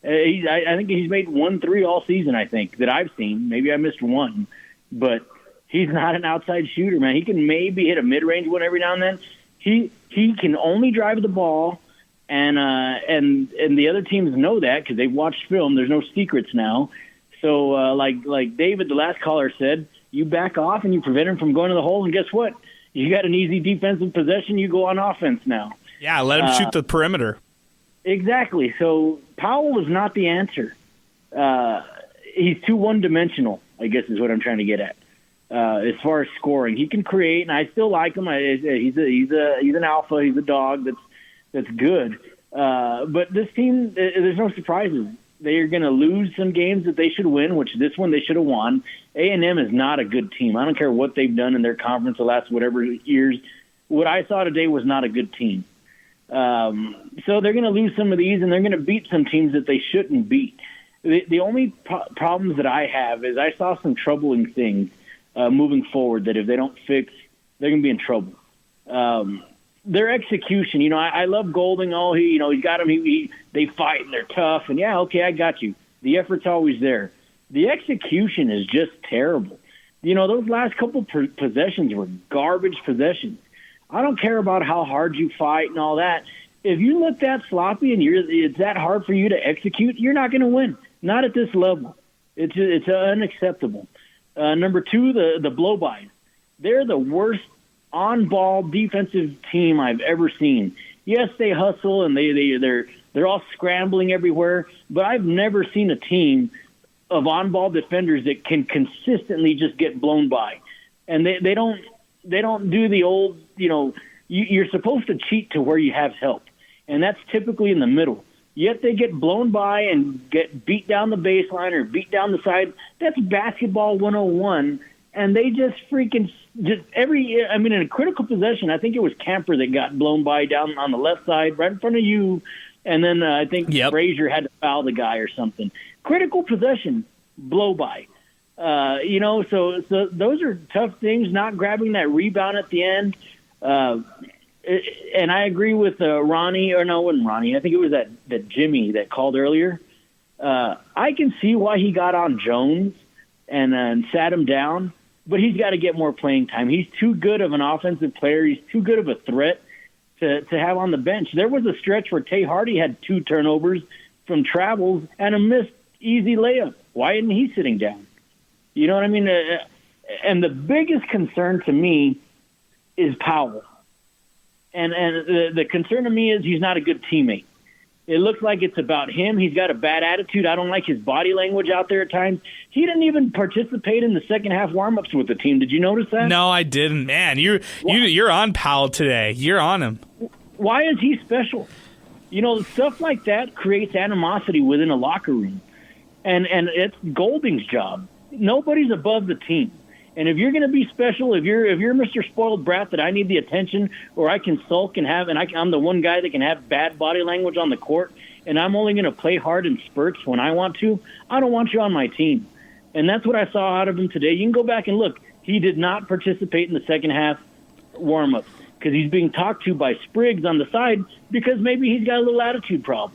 I think he's made 1 3 all season, I think, that I've seen. Maybe I missed one. But he's not an outside shooter, man. He can maybe hit a mid-range one every now and then. He can only drive the ball, and the other teams know that because they've watched film. There's no secrets now. So, like David, the last caller said, you back off and you prevent him from going to the hole, and guess what? You got an easy defensive possession. You go on offense now. Yeah, let him shoot the perimeter. Exactly. So Powell is not the answer. He's too one-dimensional, I guess is what I'm trying to get at. As far as scoring, he can create, and I still like him. He's an alpha. He's a dog that's good. But this team, there's no surprises. They are going to lose some games that they should win, which this one they should have won. A&M is not a good team. I don't care what they've done in their conference the last whatever years. What I saw today was not a good team. So they're going to lose some of these, and they're going to beat some teams that they shouldn't beat. The only problems that I have is I saw some troubling things moving forward that if they don't fix, they're going to be in trouble. Their execution, I love Golding. He's got them. They fight and they're tough. And yeah, okay, I got you. The effort's always there. The execution is just terrible. Those last couple possessions were garbage possessions. I don't care about how hard you fight and all that. If you look that sloppy and it's that hard for you to execute, you're not going to win. Not at this level. It's unacceptable. Number two, the blow-bys. They're the worst on-ball defensive team I've ever seen. Yes, they hustle and they're all scrambling everywhere, but I've never seen a team of on-ball defenders that can consistently just get blown by. And they don't do the old, you're supposed to cheat to where you have help, and that's typically in the middle. Yet they get blown by and get beat down the baseline or beat down the side. That's basketball 101, and they just in a critical possession, I think it was Camper that got blown by down on the left side right in front of you, and then I think Frazier had to foul the guy or something. Critical possession, blow by. So those are tough things, not grabbing that rebound at the end. And I agree with Ronnie, or no, it wasn't Ronnie. I think it was that Jimmy that called earlier. I can see why he got on Jones and sat him down, but he's got to get more playing time. He's too good of an offensive player. He's too good of a threat to have on the bench. There was a stretch where Tay Hardy had 2 turnovers from travels and a missed easy layup. Why isn't he sitting down? You know what I mean? And the biggest concern to me is Powell. And the concern to me is he's not a good teammate. It looks like it's about him. He's got a bad attitude. I don't like his body language out there at times. He didn't even participate in the second half warm-ups with the team. Did you notice that? No, I didn't. Man, you're on Powell today. You're on him. Why is he special? Stuff like that creates animosity within a locker room. And it's Golding's job. Nobody's above the team. And if you're going to be special, if you're Mr. Spoiled Brat that I need the attention, or I can sulk I'm the one guy that can have bad body language on the court, and I'm only going to play hard in spurts when I want to, I don't want you on my team. And that's what I saw out of him today. You can go back and look. He did not participate in the second half warm-ups because he's being talked to by Spriggs on the side because maybe he's got a little attitude problem.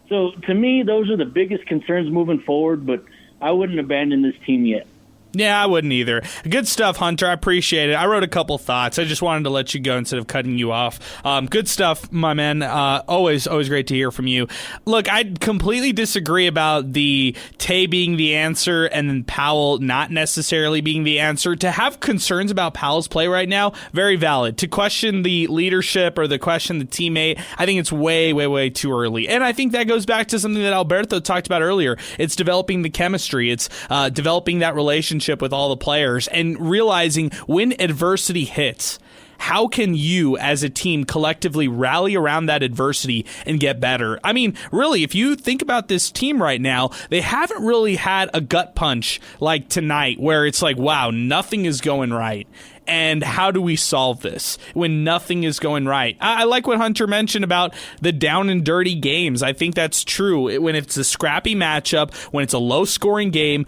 So to me, those are the biggest concerns moving forward, but I wouldn't abandon this team yet. Yeah, I wouldn't either. Good stuff, Hunter. I appreciate it. I wrote a couple thoughts. I just wanted to let you go instead of cutting you off. Good stuff, my man. Always great to hear from you. Look, I completely disagree about the Tay being the answer and then Powell not necessarily being the answer. To have concerns about Powell's play right now, very valid. To question the leadership or the question the teammate, I think it's way, way, way too early. And I think that goes back to something that Alberto talked about earlier. It's developing the chemistry. It's developing that relationship with all the players and realizing when adversity hits, how can you as a team collectively rally around that adversity and get better? I mean, really, if you think about this team right now, they haven't really had a gut punch like tonight where it's like, wow, nothing is going right. And how do we solve this when nothing is going right? I like what Hunter mentioned about the down and dirty games. I think that's true. When it's a scrappy matchup, when it's a low-scoring game,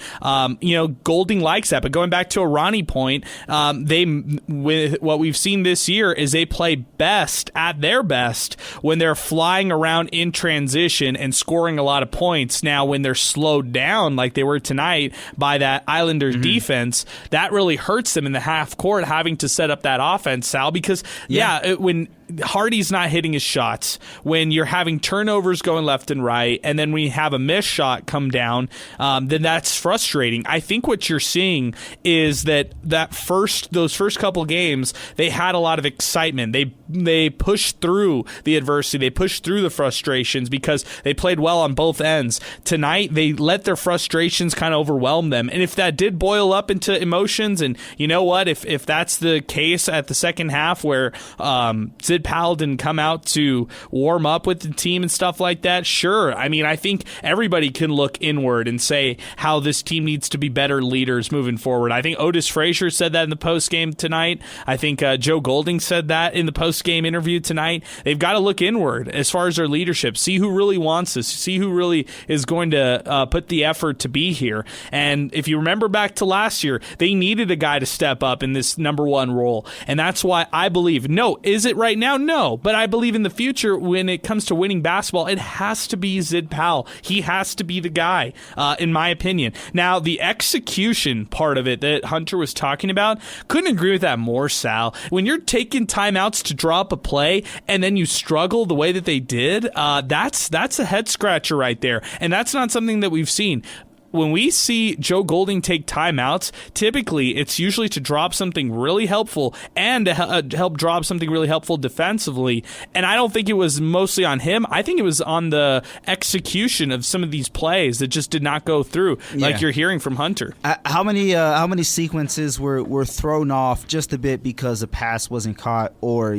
Golding likes that. But going back to a Ronnie point, what we've seen this year is they play best at their best when they're flying around in transition and scoring a lot of points. Now, when they're slowed down like they were tonight by that Islanders defense, that really hurts them in the half court, having to set up that offense, Sal, because when Hardy's not hitting his shots, when you're having turnovers going left and right, and then when you have a missed shot come down, then that's frustrating. I think what you're seeing is those first couple games, they had a lot of excitement. They pushed through the adversity. They pushed through the frustrations because they played well on both ends. Tonight, they let their frustrations kind of overwhelm them. And if that did boil up into emotions, and you know what, if that's the case at the second half where Sid Zid Powell didn't come out to warm up with the team and stuff like that, sure. I mean, I think everybody can look inward and say how this team needs to be better leaders moving forward. I think Otis Frazier said that in the postgame tonight. I think Joe Golding said that in the postgame interview tonight. They've got to look inward as far as their leadership, see who really wants this, see who really is going to put the effort to be here. And if you remember back to last year, they needed a guy to step up in this number one role. And that's why I believe, no, is it right now? No. But I believe in the future when it comes to winning basketball, it has to be Zid Powell. He has to be the guy, in my opinion. Now, the execution part of it that Hunter was talking about, couldn't agree with that more, Sal. When you're taking timeouts to draw up a play and then you struggle the way that they did, that's a head scratcher right there. And that's not something that we've seen. When we see Joe Golding take timeouts, typically it's usually to drop something really helpful and to help drop something really helpful defensively. And I don't think it was mostly on him. I think it was on the execution of some of these plays that just did not go through, like you're hearing from Hunter. How many sequences were thrown off just a bit because a pass wasn't caught, or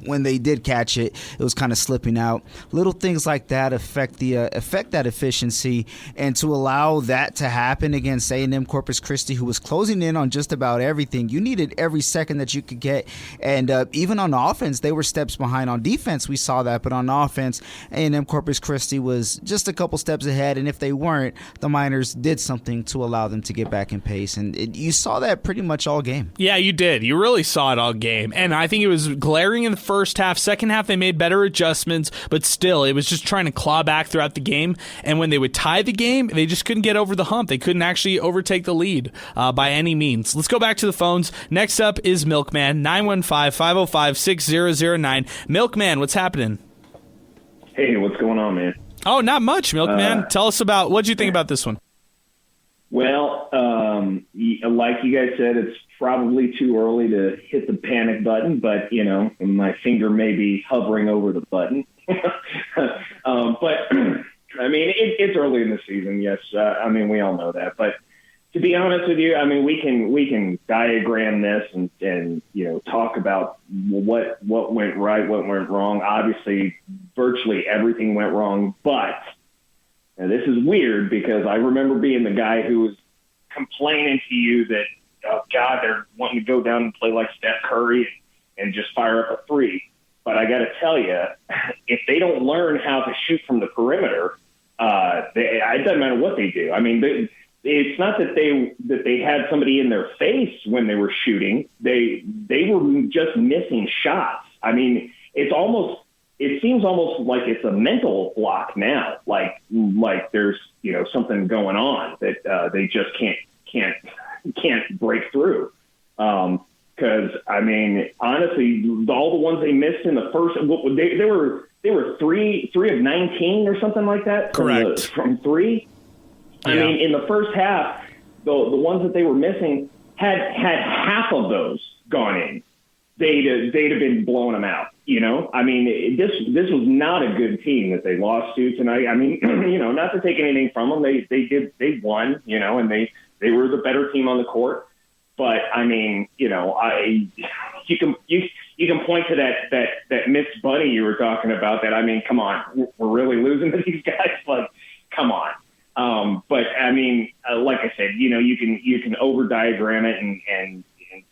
when they did catch it, it was kind of slipping out. Little things like that affect that efficiency. And to allow that to happen against A&M Corpus Christi, who was closing in on just about everything, you needed every second that you could get. And even on offense, they were steps behind. On defense, we saw that. But on offense, A&M Corpus Christi was just a couple steps ahead. And if they weren't, the Miners did something to allow them to get back in pace. And you saw that pretty much all game. Yeah, you did. You really saw it all game. And I think it was glaring in the first half. Second half, they made better adjustments. But still, it was just trying to claw back throughout the game. And when they would tie the game, they just couldn't get over the hump. They couldn't actually overtake the lead by any means. Let's go back to the phones. Next up is Milkman, 915-505-6009. Milkman, what's happening? Hey, what's going on, man? Oh, not much, Milkman. Tell us about, what'd you think about this one? Well, like you guys said, it's probably too early to hit the panic button, but, my finger may be hovering over the button. But I mean, it's early in the season, yes. We all know that. But to be honest with you, we can diagram this and talk about what went right, what went wrong. Obviously, virtually everything went wrong. But and this is weird because I remember being the guy who was complaining to you that, oh, God, they're wanting to go down and play like Steph Curry and just fire up a three. But I got to tell you, if they don't learn how to shoot from the perimeter, it doesn't matter what they do. It's not that they had somebody in their face when they were shooting. They were just missing shots. It seems almost like it's a mental block now. Like there's something going on that they just can't break through. Because honestly, all the ones they missed in the first, they were three of 19 or something like that. Correct. From three. Yeah. In the first half, the ones that they were missing had half of those gone in. They'd have been blowing them out. This was not a good team that they lost to tonight. Not to take anything from them, they won. And they were the better team on the court. But you can point to that missed bunny you were talking about. That come on, we're really losing to these guys. Like, come on. But like I said, you can over diagram it and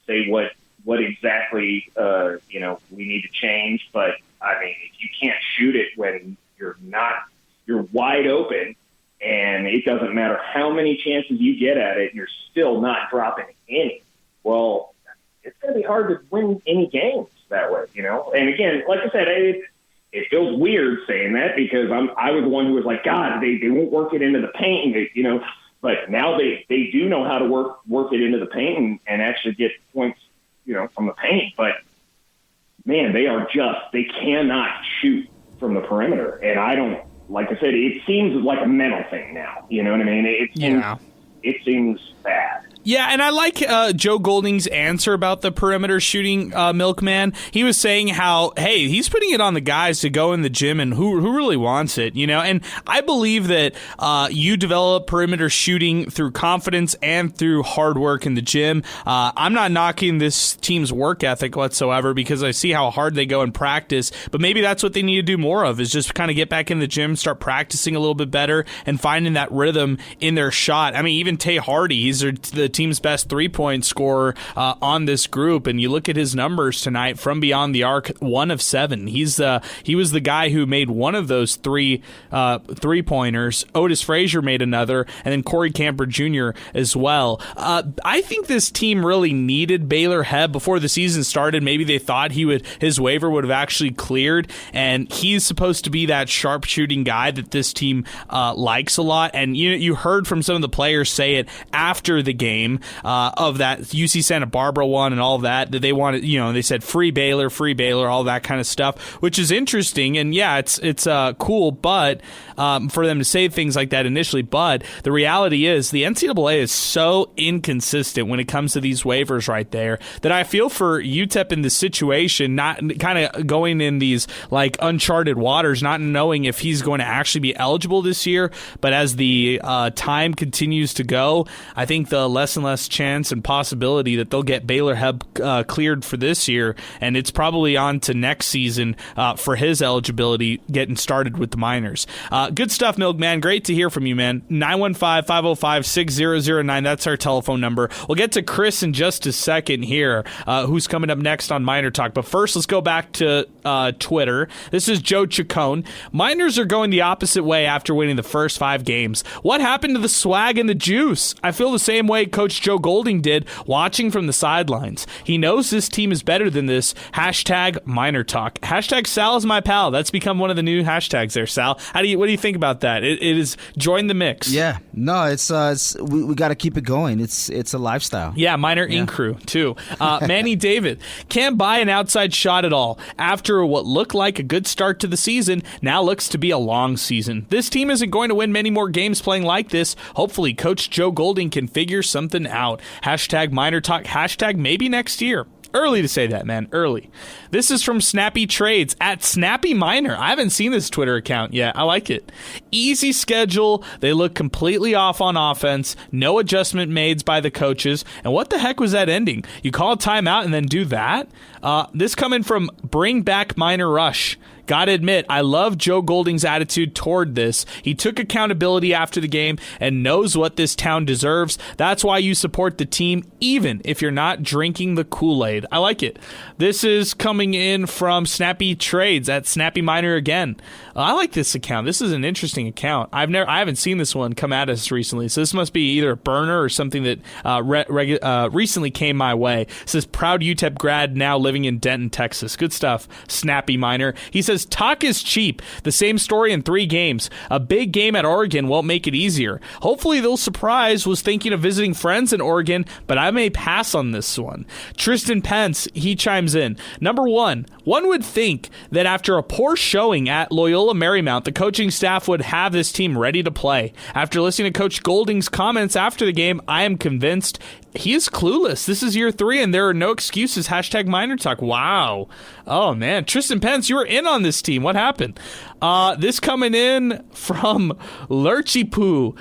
say what exactly we need to change. But if you can't shoot it when you're wide open. And it doesn't matter how many chances you get at it, you're still not dropping any. Well, it's going to be hard to win any games that way, And again, like I said, it feels weird saying that because I was the one who was like, God, they won't work it into the paint, But now they do know how to work it into the paint and actually get points, from the paint. But man, they cannot shoot from the perimeter, and like I said, it seems like a mental thing now. You know what I mean? It seems bad. Yeah, and I like Joe Golding's answer about the perimeter shooting, Milkman. He was saying how, hey, he's putting it on the guys to go in the gym and who really wants it, you know? And I believe that you develop perimeter shooting through confidence and through hard work in the gym. I'm not knocking this team's work ethic whatsoever because I see how hard they go in practice, but maybe that's what they need to do more of, is just kind of get back in the gym, start practicing a little bit better, and finding that rhythm in their shot. I mean, even Tay Hardy, he's the team's best three-point scorer on this group, and you look at his numbers tonight from beyond the arc, 1 of 7. He was the guy who made one of those three-pointers. Otis Frazier made another, and then Corey Camper Jr. as well. I think this team really needed Baylor Hebb before the season started. Maybe they thought his waiver would have actually cleared, and he's supposed to be that sharp-shooting guy that this team likes a lot. And you heard from some of the players say it after the game of that UC Santa Barbara one and all that they wanted, they said free Baylor, all that kind of stuff, which is interesting. And yeah, it's cool, but for them to say things like that initially. But the reality is the NCAA is so inconsistent when it comes to these waivers right there that I feel for UTEP in this situation, not kind of going in these like uncharted waters, not knowing if he's going to actually be eligible this year. But as the time continues to go, I think the less and less chance and possibility that they'll get Baylor Hebb cleared for this year, and it's probably on to next season for his eligibility getting started with the Miners. Good stuff, Milkman. Great to hear from you, man. 915-505-6009. That's our telephone number. We'll get to Chris in just a second here, who's coming up next on Miner Talk. But first, let's go back to Twitter. This is Joe Chacon. Miners are going the opposite way after winning the first 5 games. What happened to the swag and the juice? I feel the same way Coach Joe Golding did watching from the sidelines. He knows this team is better than this. Hashtag Miner Talk. Hashtag Sal is my pal. That's become one of the new hashtags there, Sal. What do you think about that? It is join the mix. Yeah. No, it's we got to keep it going. It's a lifestyle. Yeah, Miner Inc. crew, too. Manny David. Can't buy an outside shot at all. After what looked like a good start to the season, now looks to be a long season. This team isn't going to win many more games playing like this. Hopefully, Coach Joe Golding can figure something out. Hashtag Miner Talk. Hashtag maybe next year. Early to say that, man. Early. This is from Snappy Trades at Snappy Miner. I haven't seen this Twitter account yet. I like it. Easy schedule. They look completely off on offense. No adjustment made by the coaches. And what the heck was that ending? You call a timeout and then do that? This coming from Bring Back Miner Rush. Gotta admit, I love Joe Golding's attitude toward this. He took accountability after the game and knows what this town deserves. That's why you support the team, even if you're not drinking the Kool-Aid. I like it. This is coming in from Snappy Trades at Snappy Miner again. I like this account. This is an interesting account. I haven't seen this one come at us recently, so this must be either a burner or something that recently came my way. It says, proud UTEP grad now living in Denton, Texas. Good stuff, Snappy Miner. He says, talk is cheap. The same story in 3 games. A big game at Oregon won't make it easier. Hopefully they'll surprise. Was thinking of visiting friends in Oregon, but I may pass on this one. Tristan Pence, he chimes in. Number 1, one would think that after a poor showing at Loyola Marymount, the coaching staff would have this team ready to play. After listening to Coach Golding's comments after the game, I am convinced he is clueless. This is year 3, and there are no excuses. Hashtag Miner Talk. Wow. Oh, man. Tristan Pence, you were in on this team. What happened? This coming in from Lurchy Poo.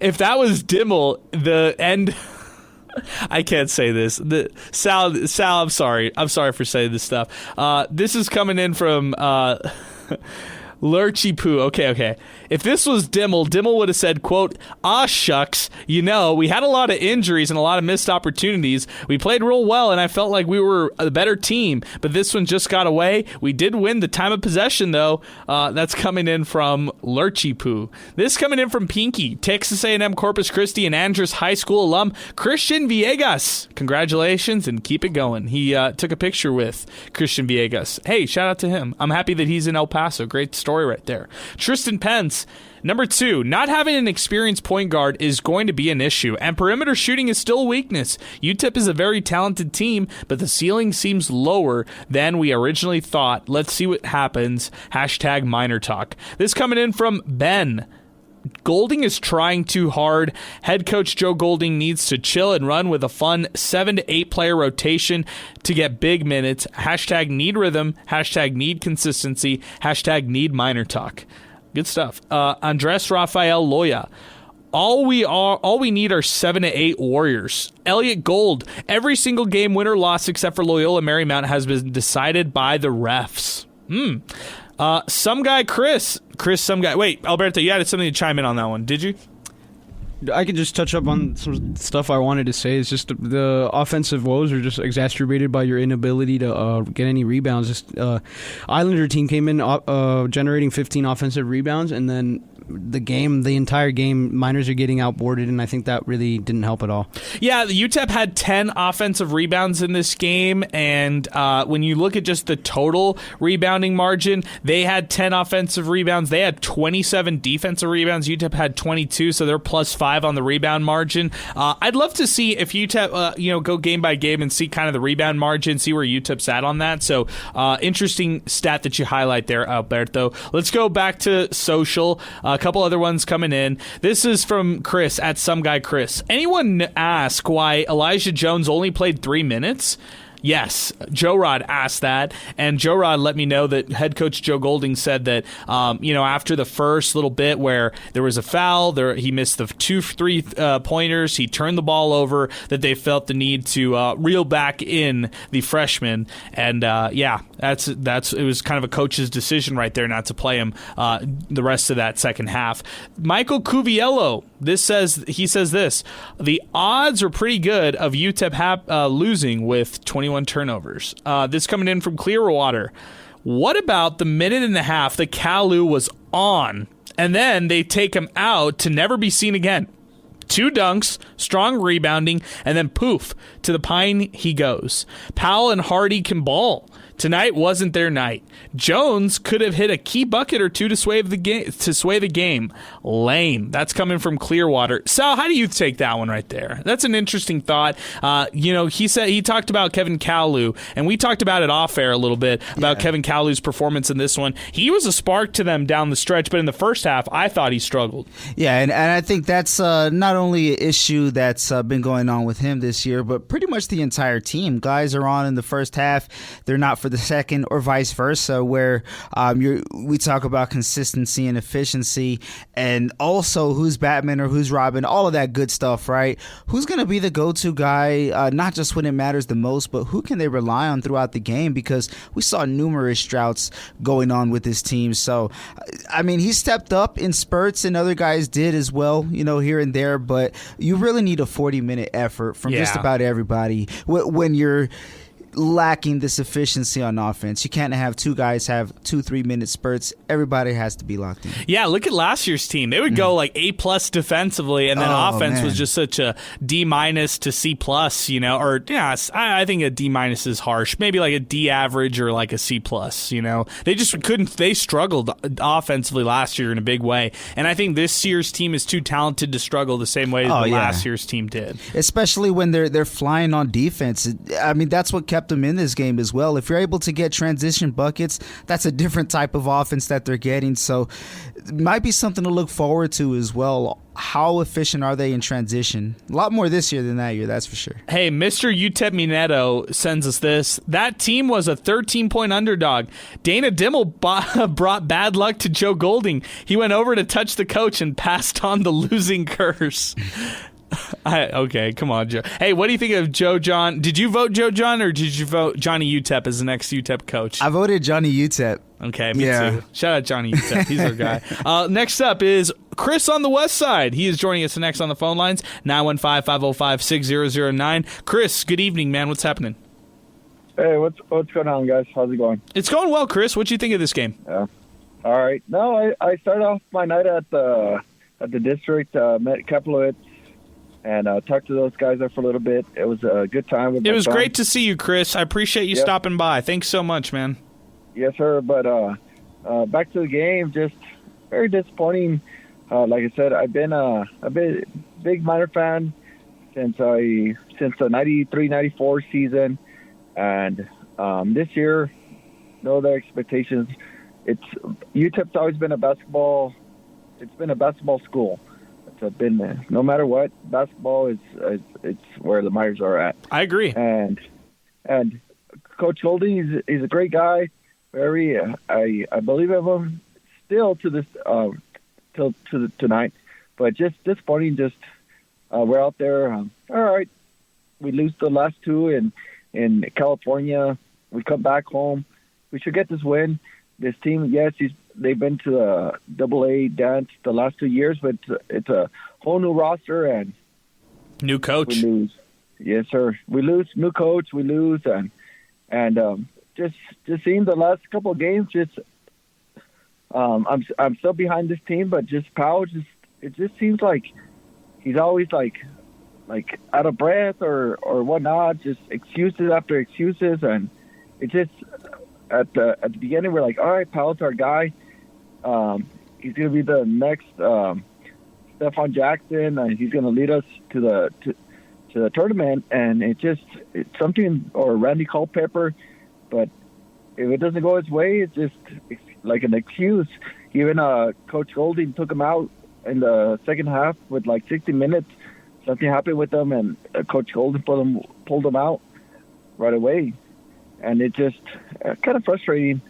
If that was Dimmel, the end... I can't say this. Sal, I'm sorry. I'm sorry for saying this stuff. This is coming in from... Lurchy Poo. Okay. If this was Dimmel would have said, quote, shucks, we had a lot of injuries and a lot of missed opportunities. We played real well, and I felt like we were a better team, but this one just got away. We did win the time of possession, though. That's coming in from Lurchy Poo. This coming in from Pinky, Texas A&M Corpus Christi and Andrews High School alum, Christian Villegas. Congratulations, and keep it going. He took a picture with Christian Villegas. Hey, shout out to him. I'm happy that he's in El Paso. Great story right there. Tristan Pence. Number 2, not having an experienced point guard is going to be an issue, and perimeter shooting is still a weakness. UTEP is a very talented team, but the ceiling seems lower than we originally thought. Let's see what happens. Hashtag Miner Talk. This coming in from Ben. Golding is trying too hard. Head coach Joe Golding needs to chill and run with a fun 7 to 8 player rotation to get big minutes. Hashtag need rhythm. Hashtag need consistency. Hashtag need MinerTalk. Good stuff. Andres Rafael Loya. All we need are 7 to 8 Warriors. Elliot Gold. Every single game, win or loss, except for Loyola Marymount, has been decided by the refs. Some guy, Chris, some guy. Wait, Alberto, you had something to chime in on that one, did you? I can just touch up on some stuff I wanted to say. It's just the offensive woes are just exacerbated by your inability to get any rebounds. Islander team came in generating 15 offensive rebounds, and then the entire game, Miners are getting outboarded, and I think that really didn't help at all. Yeah, the UTEP had 10 offensive rebounds in this game, and when you look at just the total rebounding margin, they had 10 offensive rebounds. They had 27 defensive rebounds. UTEP had 22, so they're +5 on the rebound margin. I'd love to see if UTEP, go game by game and see kind of the rebound margin, see where UTEP's at on that. So interesting stat that you highlight there, Alberto. Let's go back to social. A couple other ones coming in. This is from Chris at Some Guy Chris. Anyone ask why Elijah Jones only played 3 minutes? Yes, Joe Rod asked that, and Joe Rod let me know that head coach Joe Golding said that, after the first little bit where there was a foul, he missed the 2-3 pointers, he turned the ball over, that they felt the need to reel back in the freshman, and it was kind of a coach's decision right there not to play him the rest of that second half. Michael Cuviello, he says this: the odds are pretty good of UTEP losing with 21 turnovers. This coming in from Clearwater. What about the minute and a half that Kalu was on, and then they take him out to never be seen again? 2 dunks, strong rebounding, and then poof, to the pine he goes. Powell and Hardy can ball. Tonight wasn't their night. Jones could have hit a key bucket or two to sway the game. Lame. That's coming from Clearwater. Sal, how do you take that one right there? That's an interesting thought. He talked about Kevin Kalu, and we talked about it off air a little bit about Kevin Kalu's performance in this one. He was a spark to them down the stretch, but in the first half, I thought he struggled. Yeah, and I think that's not only an issue that's been going on with him this year, but pretty much the entire team. Guys are on in the first half. They're not for the second, or vice versa, where we talk about consistency and efficiency, and also who's Batman or who's Robin, all of that good stuff, right? Who's going to be the go-to guy, not just when it matters the most, but who can they rely on throughout the game? Because we saw numerous droughts going on with this team. So, I mean, he stepped up in spurts, and other guys did as well, here and there, but you really need a 40-minute effort from just about everybody when you're lacking this efficiency on offense. You can't have 2 guys have 2-3 minute spurts. Everybody has to be locked in. Yeah, look at last year's team. They would go like A+ defensively, and then offense was just such a D- to C+, I think a D- is harsh. Maybe like a D average or like a C+, They just couldn't. They struggled offensively last year in a big way, and I think this year's team is too talented to struggle the same way last year's team did. Especially when they're flying on defense. I mean, that's what kept them in this game as well. If you're able to get transition buckets, that's a different type of offense that they're getting. So it might be something to look forward to as well. How efficient are they in transition? A lot more this year than that year, that's for sure. Hey, Mr. UTEP Mineto sends us this. That team was a 13-point underdog. Dana Dimmel brought bad luck to Joe Golding. He went over to touch the coach and passed on the losing curse. Okay, come on, Joe. Hey, what do you think of Joe John? Did you vote Joe John, or did you vote Johnny UTEP as the next UTEP coach? I voted Johnny UTEP. Okay, me too. Shout out Johnny UTEP. He's our guy. Next up is Chris on the West Side. He is joining us next on the phone lines, 915-505-6009. Chris, good evening, man. What's happening? Hey, what's going on, guys? How's it going? It's going well, Chris. What do you think of this game? Yeah. All right. No, I started off my night at the district, met Kaplowitz, and talked to those guys there for a little bit. It was a good time. It was great to see you, Chris. I appreciate you stopping by. Thanks so much, man. Yes, sir. But back to the game, just very disappointing. Like I said, I've been a big Miner fan since the 93-94 season, and this year, no other expectations. UTEP's always been a basketball it's been a basketball school. It's been no matter what, basketball is it's where the Miners are at. I agree. And Coach Golding, he's a great guy. Very, I believe of him still to this till tonight. But just disappointing. Just we're out there. All right, we lose the last two in California. We come back home. We should get this win. This team, yes, they've been to the AA dance the last 2 years, but it's a whole new roster and new coach. We lose. Yes, sir. We lose. New coach. We lose, and just seeing the last couple of games, I'm still behind this team, but just Powell, it just seems like he's always like out of breath or whatnot. Just excuses after excuses, and it just at the beginning we're like, all right, Powell's our guy. He's gonna be the next Stephon Jackson, and he's gonna lead us to the tournament. And it's something, or Randy Culpepper. But if it doesn't go his way, it's just like an excuse. Even Coach Golding took him out in the second half with like 60 minutes. Something happened with them, and Coach Golding pulled him out right away. And it just kind of frustrating.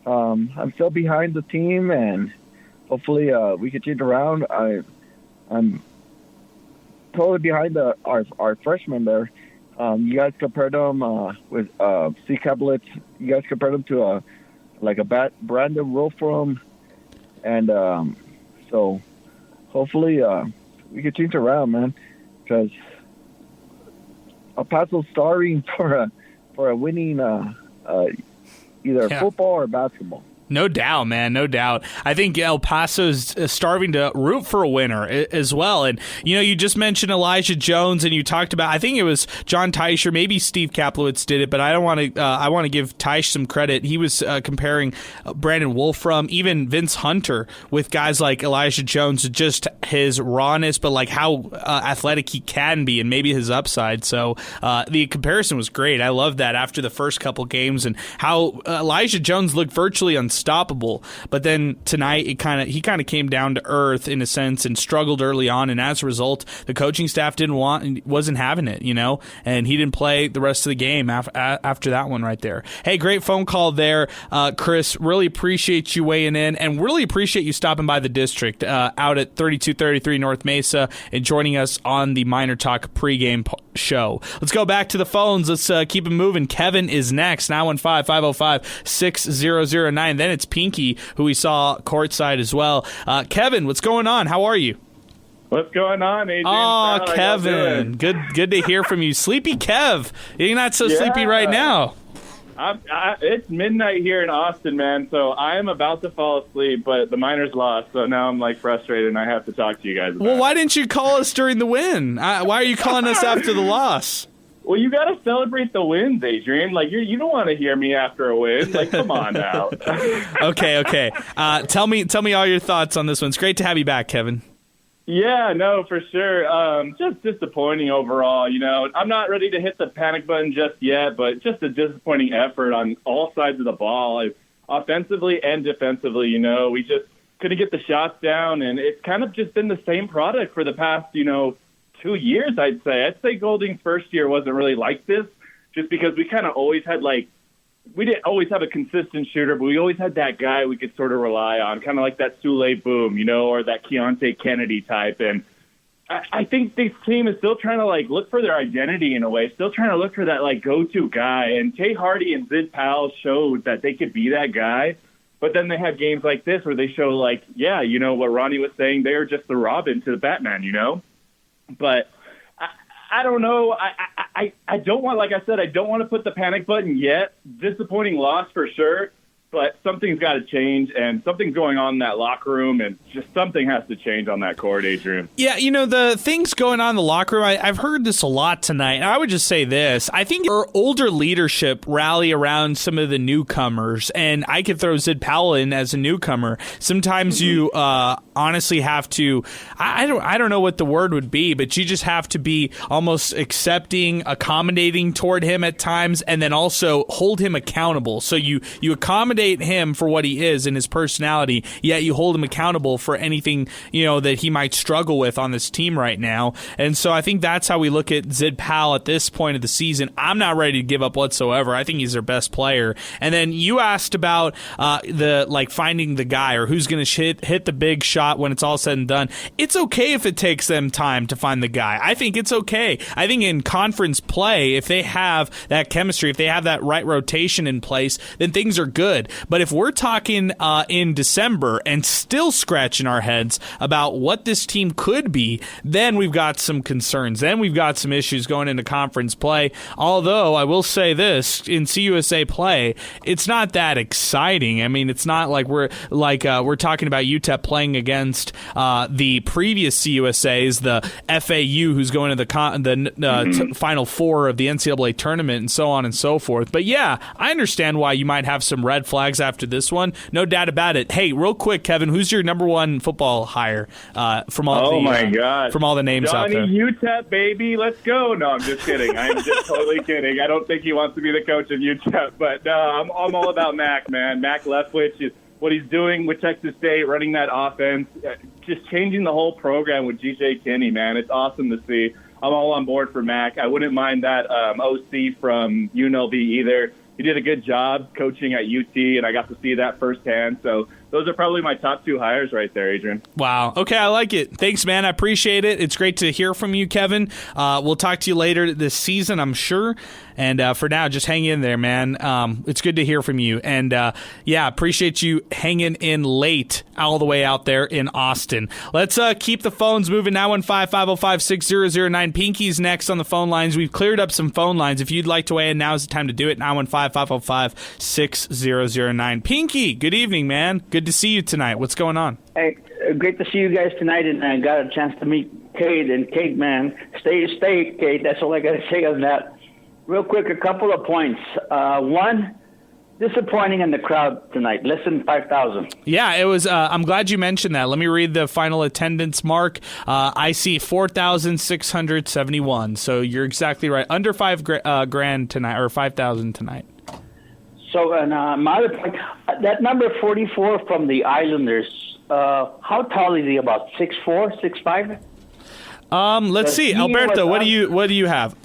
I'm still behind the team, and hopefully we can change around. I'm totally behind our freshmen there. You guys compared them with C. Cablets. You guys compared them to a Brandon Wolfram, and so hopefully we can change around, man. Because El Paso's starving for a winning either football or basketball. No doubt, man. No doubt. I think El Paso's starving to root for a winner as well. And, you just mentioned Elijah Jones, and you talked about, I think it was John Teich or maybe Steve Kaplowitz did it, but I want to give Teich some credit. He was comparing Brandon Wolfram, even Vince Hunter, with guys like Elijah Jones, just his rawness, but like how athletic he can be and maybe his upside. So the comparison was great. I love that after the first couple games, and how Elijah Jones looked virtually unstoppable. But then tonight, he kind of came down to earth in a sense and struggled early on, and as a result, the coaching staff wasn't having it, and he didn't play the rest of the game after that one right there. Hey, great phone call there, Chris. Really appreciate you weighing in, and really appreciate you stopping by the district out at 3233 North Mesa and joining us on the Miner Talk pregame show. Let's go back to the phones. Let's keep it moving. Kevin is next, 915-505-6009. Then it's Pinky, who we saw courtside as well. Kevin, what's going on? How are you? What's going on, Adrian? Oh, Kevin. Good to hear from you. Sleepy Kev. You're not so sleepy right now. It's midnight here in Austin, man, so I am about to fall asleep, but the Miners lost, so now I'm frustrated, and I have to talk to you guys about it. Well, why didn't you call us during the win? Why are you calling us after the loss? Well, you got to celebrate the wins, Adrian. You don't want to hear me after a win. Come on now. Okay. Tell me all your thoughts on this one. It's great to have you back, Kevin. Yeah, no, for sure. Just disappointing overall. I'm not ready to hit the panic button just yet, but just a disappointing effort on all sides of the ball, offensively and defensively. We just couldn't get the shots down, and it's kind of just been the same product for the past, 2 years, I'd say. I'd say Golding's first year wasn't really like this, just because we kind of always had we didn't always have a consistent shooter, but we always had that guy we could sort of rely on, kind of like that Sule Boom, or that Keontae Kennedy type. And I think this team is still trying to look for their identity in a way, still trying to look for that go-to guy. And Tay Hardy and Zid Powell showed that they could be that guy. But then they have games like this where they show what Ronnie was saying, they're just the Robin to the Batman, But I don't know. I don't want, like I said, I don't want to put the panic button yet. Disappointing loss for sure, but something's got to change, and something's going on in that locker room, and just something has to change on that court, Adrian. Yeah, the things going on in the locker room, I've heard this a lot tonight, and I would just say this. I think our older leadership rally around some of the newcomers, and I could throw Zid Powell in as a newcomer. Sometimes you honestly have to, I don't know what the word would be, but you just have to be almost accepting, accommodating toward him at times, and then also hold him accountable. So you accommodate accommodate him for what he is and his personality, yet you hold him accountable for anything, that he might struggle with on this team right now. And so I think that's how we look at Zid Powell at this point of the season. I'm not ready to give up whatsoever. I think he's their best player. And then you asked about finding the guy or who's going to hit the big shot when it's all said and done. It's okay if it takes them time to find the guy. I think it's okay. I think in conference play, if they have that chemistry, if they have that right rotation in place, then things are good. But if we're talking in December and still scratching our heads about what this team could be, then we've got some concerns. Then we've got some issues going into conference play. Although I will say this, in CUSA play, it's not that exciting. I mean, it's not like we're talking about UTEP playing against the previous CUSAs, the FAU, who's going to the Final Four of the NCAA tournament and so on and so forth. But yeah, I understand why you might have some red flags after this one. No doubt about it. Hey, real quick, Kevin, who's your number one football hire from all the names Johnny out there? UTEP, baby, let's go. No, I'm just kidding. I'm just totally kidding. I don't think he wants to be the coach of UTEP, but I'm all about Mac, man. Mac Leftwich is what he's doing with Texas State, running that offense, just changing the whole program with GJ Kinney, man. It's awesome to see. I'm all on board for Mac. I wouldn't mind that OC from UNLV either. He did a good job coaching at UT, and I got to see that firsthand. So those are probably my top two hires right there, Adrian. Wow. Okay, I like it. Thanks, man. I appreciate it. It's great to hear from you, Kevin. We'll talk to you later this season, I'm sure. And for now, just hang in there, man. It's good to hear from you. And, appreciate you hanging in late all the way out there in Austin. Let's keep the phones moving. 915-505-6009. Pinky's next on the phone lines. We've cleared up some phone lines. If you'd like to weigh in, now's the time to do it. 915-505-6009. Pinky, good evening, man. Good to see you tonight. What's going on? Hey, great to see you guys tonight, and I got a chance to meet Kate. And Kate, man, stay, Kate. That's all I got to say on that. Real quick, a couple of points. One, disappointing in the crowd tonight. Less than 5,000. Yeah, it was. I'm glad you mentioned that. Let me read the final attendance mark. I see 4,671. So you're exactly right. Under $5,000 tonight, or 5,000 tonight. So, and my other point, that number 44 from the Islanders, how tall is he? About 6'4", 6'5"? Let's see, Alberto. What do you have?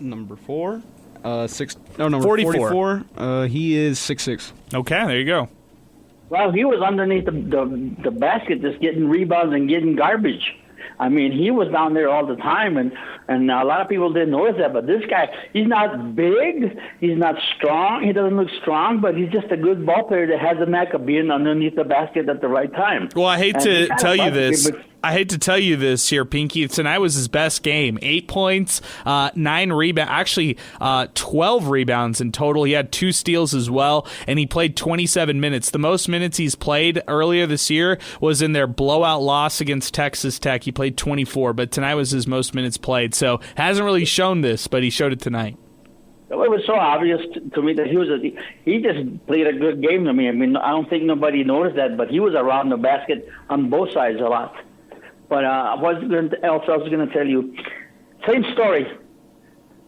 Number 4, number 44. He is 6'6". Okay, there you go. Well, he was underneath the basket, just getting rebounds and getting garbage. I mean, he was down there all the time, and a lot of people didn't notice that. But this guy, he's not big, he's not strong, he doesn't look strong, but he's just a good ball player that has the knack of being underneath the basket at the right time. Well, I hate to tell you this. I hate to tell you this here, Pinky. Tonight was his best game. 8 points, 9 rebounds, actually 12 rebounds in total. He had 2 steals as well, and he played 27 minutes. The most minutes he's played earlier this year was in their blowout loss against Texas Tech. He played 24, but tonight was his most minutes played. So hasn't really shown this, but he showed it tonight. It was so obvious to me that he just played a good game to me. I mean, I don't think nobody noticed that, but he was around the basket on both sides a lot. But what else I was going to tell you? Same story.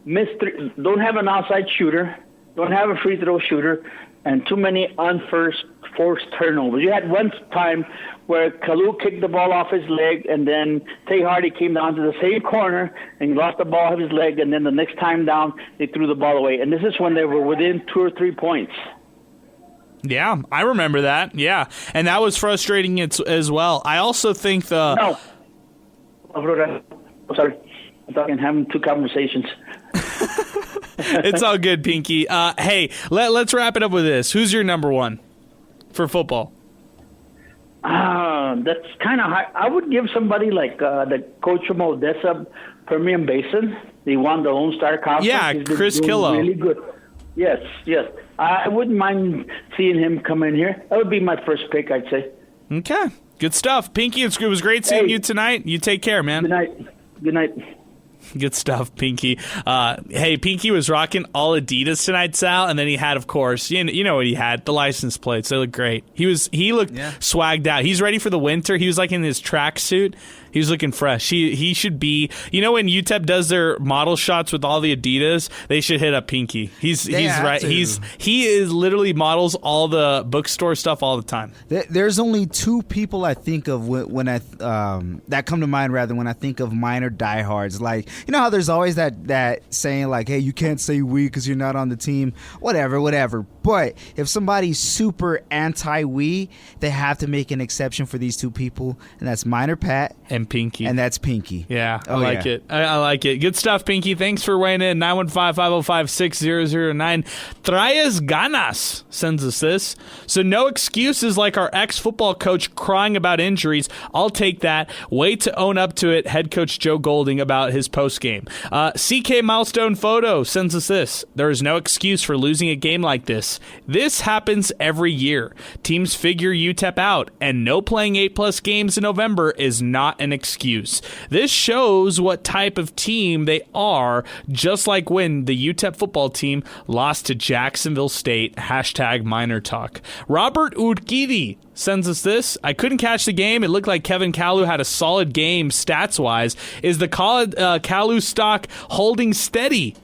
Don't have an outside shooter. Don't have a free throw shooter. And too many forced turnovers. You had one time where Kalu kicked the ball off his leg, and then Tay Hardy came down to the same corner, and he lost the ball off his leg, and then the next time down, they threw the ball away. And this is when they were within 2 or 3 points. Yeah, I remember that. Yeah, and that was frustrating as well. I also think No. I'm sorry. I'm having 2 conversations. It's all good, Pinky. Hey, let's wrap it up with this. Who's your number one for football? That's kind of high. I would give somebody like the coach from Odessa, Permian Basin. He won the Lone Star Conference. Yeah, Chris Killow. Really good. Yes. I wouldn't mind seeing him come in here. That would be my first pick, I'd say. Okay. Good stuff. Pinky, it was great seeing you tonight. You take care, man. Good night. Good stuff, Pinky. Hey, Pinky was rocking all Adidas tonight, Sal, and then he had, of course, you know what he had, the license plates. They looked great. He looked swagged out. He's ready for the winter. He was like in his tracksuit. He's looking fresh. He should be. You know when UTEP does their model shots with all the Adidas, they should hit up Pinky. He's right. He is literally models all the bookstore stuff all the time. There's only two people I think of when I that come to mind rather when I think of Miner diehards. Like, you know how there's always that saying like, hey, you can't say we because you're not on the team. Whatever. But if somebody's super anti-we, they have to make an exception for these two people, and that's Miner Pat and Pinky. And that's Pinky. Yeah, I like it. I like it. Good stuff, Pinky. Thanks for weighing in. 915-505-6009. Traes ganas sends us this. So no excuses like our ex-football coach crying about injuries. I'll take that. Wait to own up to it, head coach Joe Golding about his postgame. CK Milestone Photo sends us this. There is no excuse for losing a game like this. This happens every year. Teams figure UTEP out, and no playing 8+ games in November is not an excuse. This shows what type of team they are, just like when the UTEP football team lost to Jacksonville State. #MinerTalk. Robert Urquidi sends us this. I couldn't catch the game. It looked like Kevin Kalu had a solid game stats-wise. Is the Kalu stock holding steady?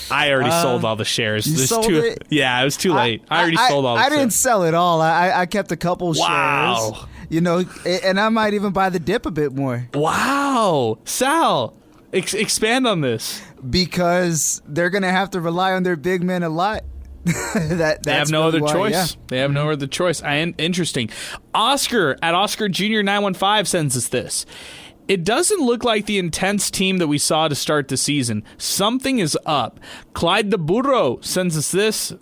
I already sold all the shares. You sold it? Yeah, it was too late. I already sold all the shares. I didn't sell it all. I kept a couple Wow. shares. You know, and I might even buy the dip a bit more. Wow. Sal, expand on this. Because they're going to have to rely on their big men a lot. They have no other choice. Yeah. They have no other choice. Interesting. Oscar at Oscar Jr. 915 sends us this. It doesn't look like the intense team that we saw to start the season. Something is up. Clyde the Burro sends us this.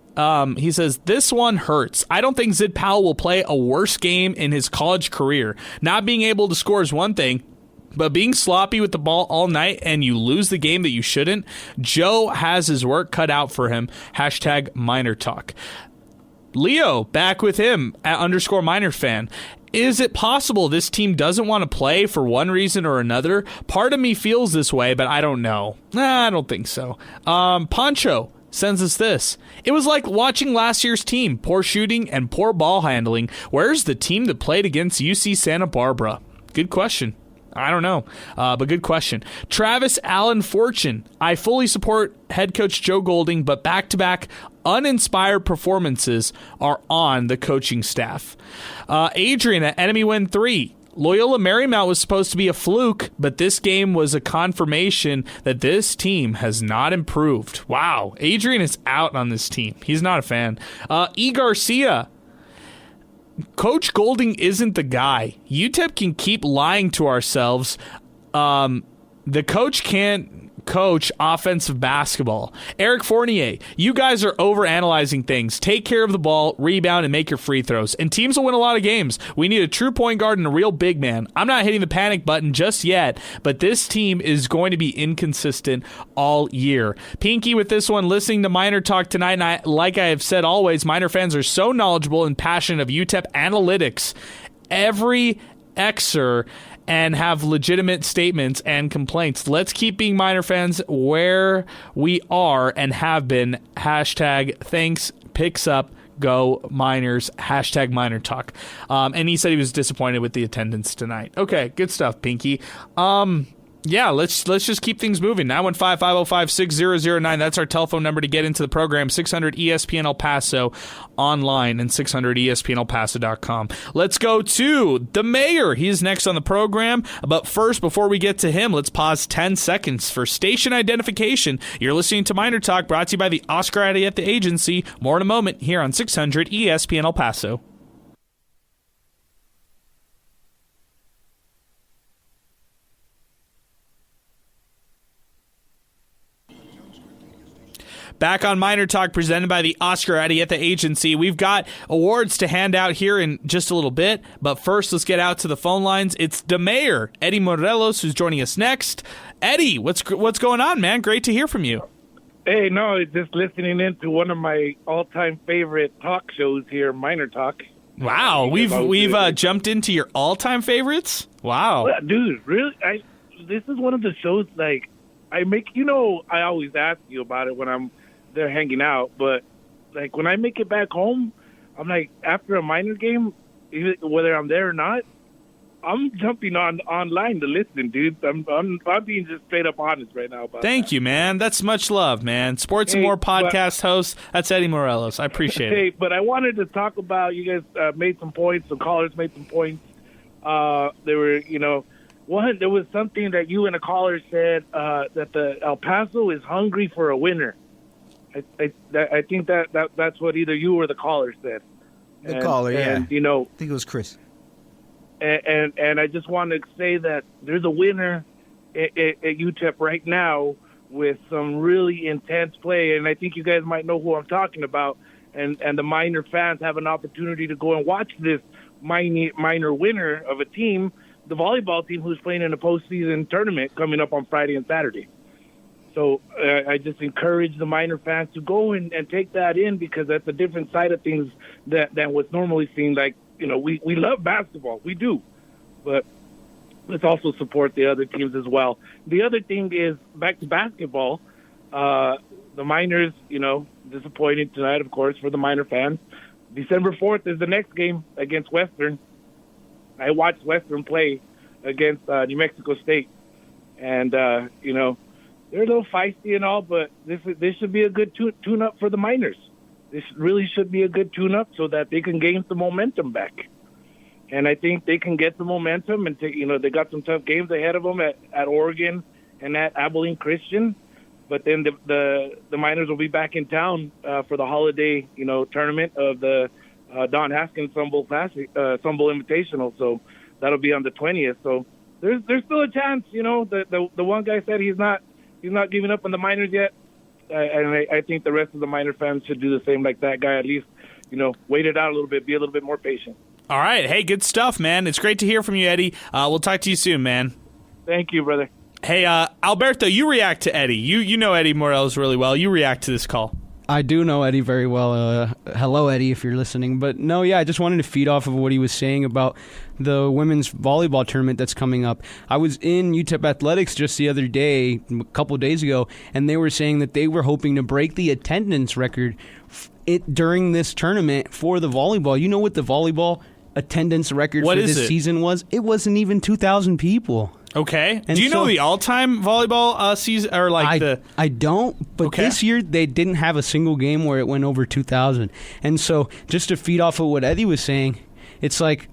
He says, this one hurts. I don't think Zid Powell will play a worse game in his college career. Not being able to score is one thing, but being sloppy with the ball all night and you lose the game that you shouldn't, Joe has his work cut out for him. #MinerTalk. Leo, back with him at _MinerFan. Is it possible this team doesn't want to play for one reason or another? Part of me feels this way, but I don't know. I don't think so. Poncho sends us this. It was like watching last year's team. Poor shooting and poor ball handling. Where's the team that played against UC Santa Barbara? Good question. I don't know, but good question. Travis Allen Fortune. I fully support head coach Joe Golding, but back-to-back uninspired performances are on the coaching staff. Adrian at Enemy Win 3. Loyola Marymount was supposed to be a fluke, but this game was a confirmation that this team has not improved. Wow. Adrian is out on this team. He's not a fan. E. Garcia. Coach Golding isn't the guy. UTEP can keep lying to ourselves. The coach can't coach offensive basketball. Eric Fournier, you guys are overanalyzing things. Take care of the ball, rebound, and make your free throws. And teams will win a lot of games. We need a true point guard and a real big man. I'm not hitting the panic button just yet, but this team is going to be inconsistent all year. Pinky with this one, listening to Miner Talk tonight, and like I have said always, Miner fans are so knowledgeable and passionate of UTEP analytics. Every Xer and have legitimate statements and complaints. Let's keep being Miner fans where we are and have been. #thanks picks up go Miners. #MinerTalk. And he said he was disappointed with the attendance tonight. Okay, good stuff, Pinky. Yeah, let's just keep things moving. 915-505-6009. That's our telephone number to get into the program. 600 ESPN El Paso online and 600 ESPNElPaso.com. Let's go to the mayor. He's next on the program. But first, before we get to him, let's pause 10 seconds for station identification. You're listening to Miner Talk, brought to you by the Oscar Arieta Agency. More in a moment here on 600 ESPN El Paso. Back on Miner Talk, presented by the Oscar Arieta Agency. We've got awards to hand out here in just a little bit, but first let's get out to the phone lines. It's the mayor, Eddie Morelos, who's joining us next. Eddie, what's going on, man? Great to hear from you. Hey, no, just listening into one of my all-time favorite talk shows here, Miner Talk. Wow, we've jumped into your all-time favorites? Wow. Well, dude, really? This is one of the shows, like, I always ask you about it when I'm there hanging out, but like when I make it back home, I'm like, after a Miner game, whether I'm there or not, I'm jumping online to listen, dude. I'm being just straight up honest right now about Thank you, man. That's much love, man. Sports and More podcast host. That's Eddie Morelos. I appreciate it. Hey, but I wanted to talk about, you guys made some points. Some callers made some points. There were, there was something that you and a caller said that the El Paso is hungry for a winner. I think that's what either you or the caller said. The caller, yeah. And, I think it was Chris. And I just want to say that there's a winner at UTEP right now with some really intense play, and I think you guys might know who I'm talking about. And the Miner fans have an opportunity to go and watch this Miner winner of a team, the volleyball team, who's playing in a postseason tournament coming up on Friday and Saturday. So I just encourage the Miner fans to go and take that in, because that's a different side of things than what's normally seen. Like, we love basketball. We do. But let's also support the other teams as well. The other thing is, back to basketball, the Miners, disappointed tonight, of course, for the Miner fans. December 4th is the next game against Western. I watched Western play against New Mexico State. And, they're a little feisty and all, but this should be a good tune-up for the Miners. This really should be a good tune-up so that they can gain some momentum back. And I think they can get the momentum, and they got some tough games ahead of them at Oregon and at Abilene Christian. But then the Miners will be back in town for the holiday, tournament of the Don Haskins Sumble Invitational. So that'll be on the 20th. So there's still a chance. The one guy said he's not giving up on the Miners yet. And I think the rest of the Miner fans should do the same like that guy. At least, wait it out a little bit, be a little bit more patient. All right. Hey, good stuff, man. It's great to hear from you, Eddie. We'll talk to you soon, man. Thank you, brother. Hey, Alberto, you react to Eddie. You know Eddie Morelos really well. You react to this call. I do know Eddie very well. Hello, Eddie, if you're listening. But no, yeah, I just wanted to feed off of what he was saying about the women's volleyball tournament that's coming up. I was in UTEP Athletics just the other day, a couple of days ago, and they were saying that they were hoping to break the attendance record during this tournament for the volleyball. You know what the volleyball attendance record for this season was? It wasn't even 2,000 people. Okay. Do you know the all-time volleyball season, or I don't, but this year they didn't have a single game where it went over 2,000. And so, just to feed off of what Eddie was saying, it's like,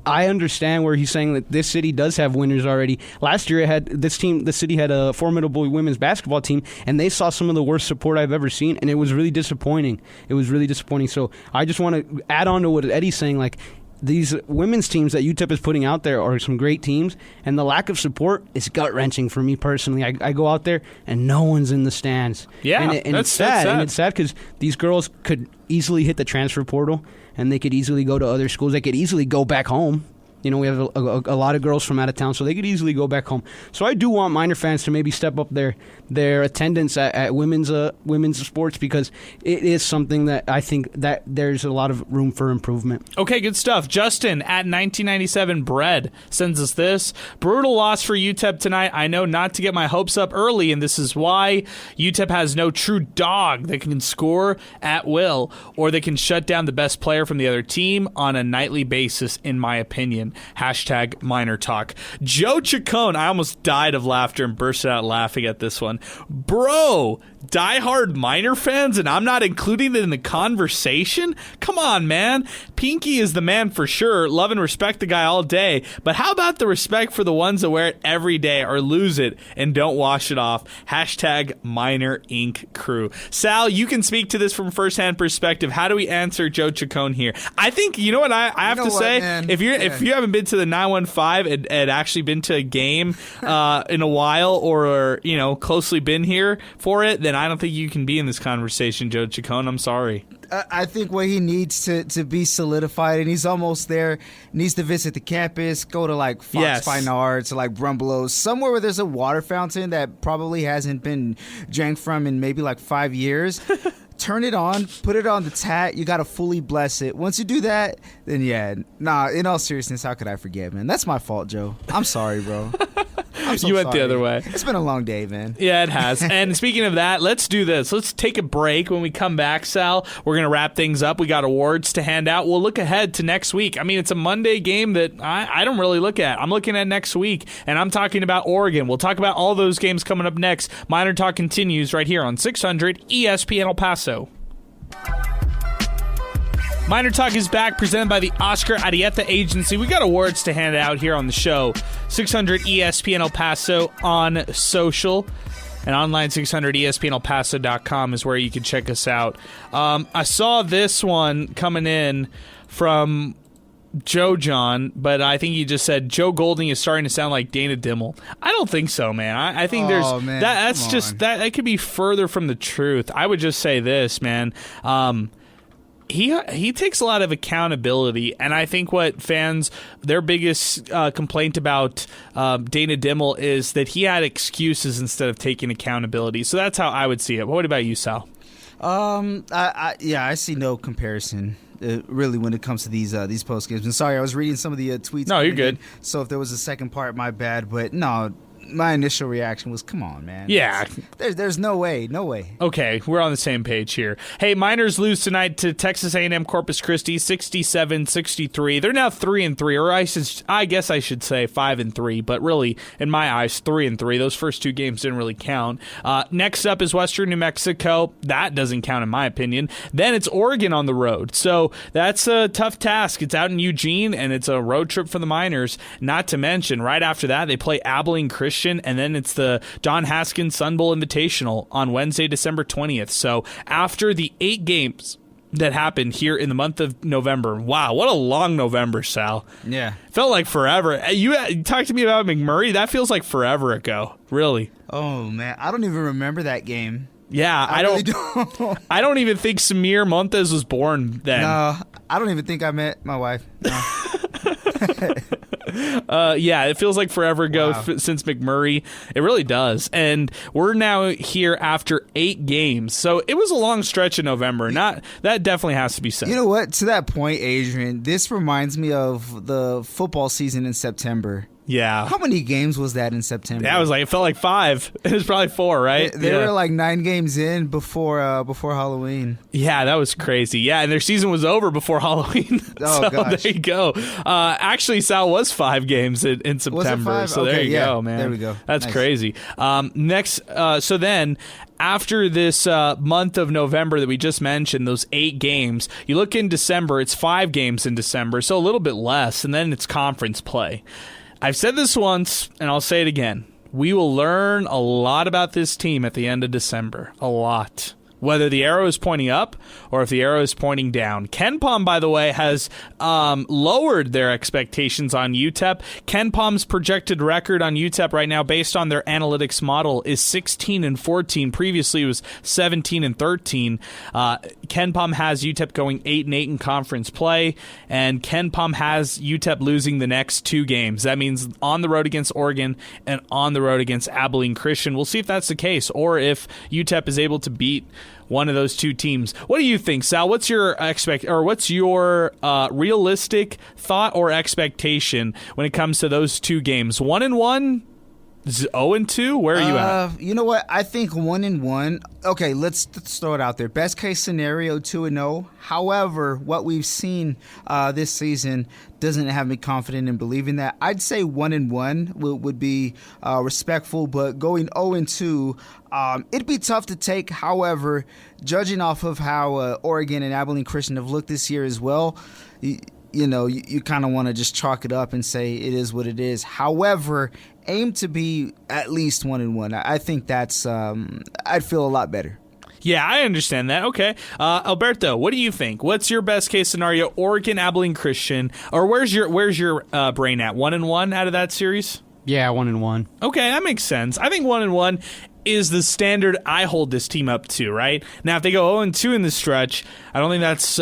I understand where he's saying that this city does have winners already. Last year, the city had a formidable women's basketball team, and they saw some of the worst support I've ever seen, and it was really disappointing. So I just want to add on to what Eddie's saying, like, these women's teams that UTEP is putting out there are some great teams, and the lack of support is gut-wrenching for me personally. I go out there, and no one's in the stands. Yeah, and it's sad. And it's sad because these girls could easily hit the transfer portal, and they could easily go to other schools. They could easily go back home. We have a lot of girls from out of town, so they could easily go back home. So I do want Miner fans to maybe step up their attendance at women's sports, because it is something that I think that there's a lot of room for improvement. Okay, good stuff. Justin at 1997 Bread sends us this. Brutal loss for UTEP tonight. I know not to get my hopes up early, and this is why. UTEP has no true dog that can score at will, or they can shut down the best player from the other team on a nightly basis, in my opinion. Hashtag MinerTalk. Joe Chacon, I almost died of laughter and bursted out laughing at this one. Bro, diehard Miner fans, and I'm not including it in the conversation? Come on, man. Pinky is the man for sure. Love and respect the guy all day. But how about the respect for the ones that wear it every day or lose it and don't wash it off? Hashtag Miner Inc. crew. Sal, you can speak to this from firsthand perspective. How do we answer Joe Chacon here? I think, you know what I have to say? Man? If you haven't been to the 915 and actually been to a game in a while, or closely been here for it, then I don't think you can be in this conversation, Joe Chacon. I'm sorry. I think what he needs to be solidified, and he's almost there, needs to visit the campus, go to like Fox Fine Arts or like Brumbelows, somewhere where there's a water fountain that probably hasn't been drank from in maybe like 5 years. Turn it on, put it on the tat. You got to fully bless it. Once you do that, then in all seriousness, how could I forget, man? That's my fault, Joe. I'm sorry, bro. I'm so You went the sorry. other way. It's been a long day, man. Yeah, it has. And speaking of that, let's do this. Let's take a break. When we come back, Sal, we're going to wrap things up. We got awards to hand out. We'll look ahead to next week. I mean, it's a Monday game that I don't really look at. I'm looking at next week, and I'm talking about Oregon. We'll talk about all those games coming up next. Miner Talk continues right here on 600 ESPN El Paso. Miner Talk is back, presented by the Oscar Arieta Agency. We got awards to hand out here on the show. 600 ESPN El Paso on social. And online, 600ESPNElPaso.com is where you can check us out. I saw this one coming in from Joe John, but I think he just said Joe Golding is starting to sound like Dana Dimmel. I don't think so, man. I think that's just that could be further from the truth. I would just say this, man. He takes a lot of accountability, and I think what fans, their biggest complaint about Dana Dimmel is that he had excuses instead of taking accountability. So that's how I would see it. What about you, Sal? I see no comparison. Really, when it comes to these post games. And sorry, I was reading some of the tweets. No, you're good. So if there was a second part, my bad. But no, my initial reaction was, come on, man. Yeah. There's no way. No way. Okay, we're on the same page here. Hey, Miners lose tonight to Texas A&M Corpus Christi, 67-63. They're now 3-3, or I guess I should say 5-3, but really, in my eyes, 3-3. Those first two games didn't really count. Next up is Western New Mexico. That doesn't count in my opinion. Then it's Oregon on the road. So that's a tough task. It's out in Eugene, and it's a road trip for the Miners. Not to mention, right after that, they play Abilene Christian, and then it's the John Haskins Sun Bowl Invitational on Wednesday, December 20th. So after the 8 games that happened here in the month of November, wow, what a long November, Sal. Yeah. Felt like forever. You talked to me about McMurray. That feels like forever ago, really. Oh, man. I don't even remember that game. Yeah, I don't. Really don't. I don't even think Samir Montes was born then. No, I don't even think I met my wife. No. Yeah, it feels like forever ago since McMurray. It really does. And we're now here after 8 games. So it was a long stretch in November. That definitely has to be said. You know what? To that point, Adrian, this reminds me of the football season in September. Yeah. How many games was that in September? Yeah, it felt like 5. It was probably 4, right? They were like 9 games in before Halloween. Yeah, that was crazy. Yeah, and their season was over before Halloween. Oh, so gosh. there you go. Actually, Sal was 5 games in September. Was it 5? So there you go, man. There we go. That's Nice. crazy. So then, after this month of November that we just mentioned, those 8 games, you look in December, it's 5 games in December, so a little bit less, and then it's conference play. I've said this once, and I'll say it again. We will learn a lot about this team at the end of December. A lot. Whether the arrow is pointing up or if the arrow is pointing down. KenPom, by the way, has lowered their expectations on UTEP. KenPom's projected record on UTEP right now, based on their analytics model, is 16-14. Previously, it was 17-13. KenPom has UTEP going 8-8 in conference play, and KenPom has UTEP losing the next 2 games. That means on the road against Oregon and on the road against Abilene Christian. We'll see if that's the case, or if UTEP is able to beat one of those 2 teams. What do you think, Sal? What's your realistic thought or expectation when it comes to those 2 games? 1-1, 0-2. Where are you at? You know what? I think 1-1. Okay, let's throw it out there. Best case scenario, 2-0. However, what we've seen this season doesn't have me confident in believing that. I'd say 1-1 would be respectful, but going 0-2, it'd be tough to take. However, judging off of how Oregon and Abilene Christian have looked this year as well, you kind of want to just chalk it up and say it is what it is. However, aim to be at least 1-1. I think that's I'd feel a lot better. Yeah, I understand that. Okay. Alberto, what do you think? What's your best case scenario? Oregon, Abilene Christian, or where's your brain at? 1-1 out of that series? Yeah, 1-1. Okay, that makes sense. I think 1-1. is the standard I hold this team up to, right? Now, if they go 0-2 in this stretch, I don't think that's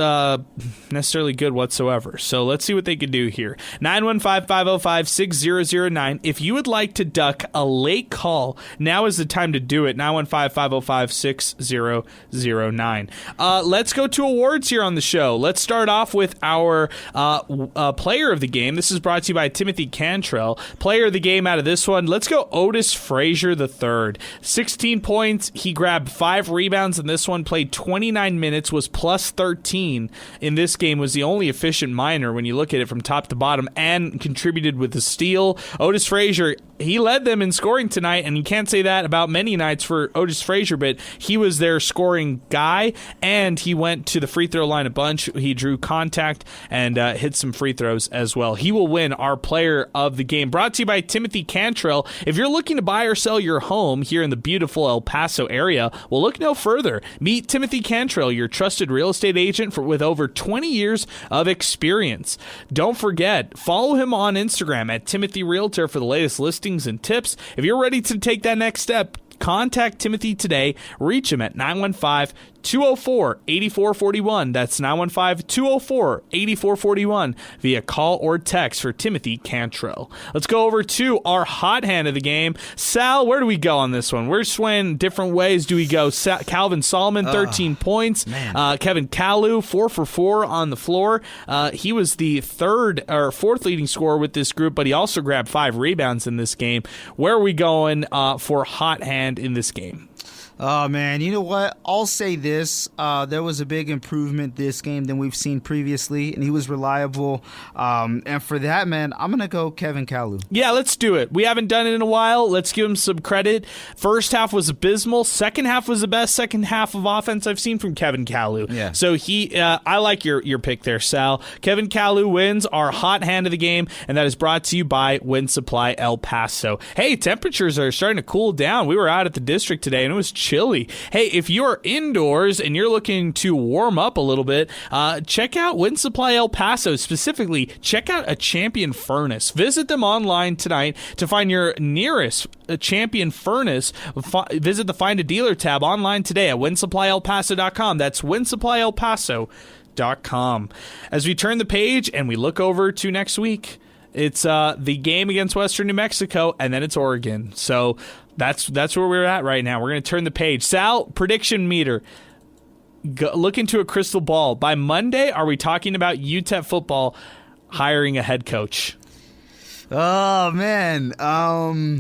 necessarily good whatsoever. So let's see what they can do here. 915-505-6009. If you would like to duck a late call, now is the time to do it. 915-505-6009. Let's go to awards here on the show. Let's start off with our player of the game. This is brought to you by Timothy Cantrell. Player of the game out of this one, let's go Otis Frazier III. 16 points. He grabbed 5 rebounds in this one, played 29 minutes, was plus 13 in this game, was the only efficient Miner when you look at it from top to bottom, and contributed with a steal. Otis Frazier, he led them in scoring tonight, and you can't say that about many nights for Otis Frazier, but he was their scoring guy, and he went to the free throw line a bunch. He drew contact and hit some free throws as well. He will win our player of the game. Brought to you by Timothy Cantrell. If you're looking to buy or sell your home here in the beautiful El Paso area, well, look no further. Meet Timothy Cantrell, your trusted real estate agent with over 20 years of experience. Don't forget, follow him on Instagram at Timothy Realtor for the latest listings and tips. If you're ready to take that next step, contact Timothy today. Reach him at 915-204-8441. That's 915-204-8441 via call or text for Timothy Cantrell. Let's go over to our hot hand of the game. Sal, where do we go on this one? We're swaying different ways. Do we go Calvin Solomon, 13 points? Kevin Kalu, 4 for 4 on the floor. He was the fourth leading scorer with this group, but he also grabbed 5 rebounds in this game. Where are we going for hot hand in this game? Oh, man, you know what? I'll say this. There was a big improvement this game than we've seen previously, and he was reliable. And for that, man, I'm going to go Kevin Kalu. Yeah, let's do it. We haven't done it in a while. Let's give him some credit. First half was abysmal. Second half was the best second half of offense I've seen from Kevin Kalu. Yeah. So I like your pick there, Sal. Kevin Kalu wins our hot hand of the game, and that is brought to you by Wind Supply El Paso. Hey, temperatures are starting to cool down. We were out at the district today, and it was chilly. Hey, if you're indoors and you're looking to warm up a little bit, check out Wind Supply El Paso. Specifically, check out a Champion Furnace. Visit them online tonight to find your nearest Champion Furnace. Visit the Find a Dealer tab online today at windsupplyelpaso.com. That's windsupplyelpaso.com. As we turn the page and we look over to next week, it's the game against Western New Mexico, and then it's Oregon. So that's where we're at right now. We're going to turn the page. Sal, prediction meter. Look into a crystal ball. By Monday, are we talking about UTEP football hiring a head coach? Oh, man.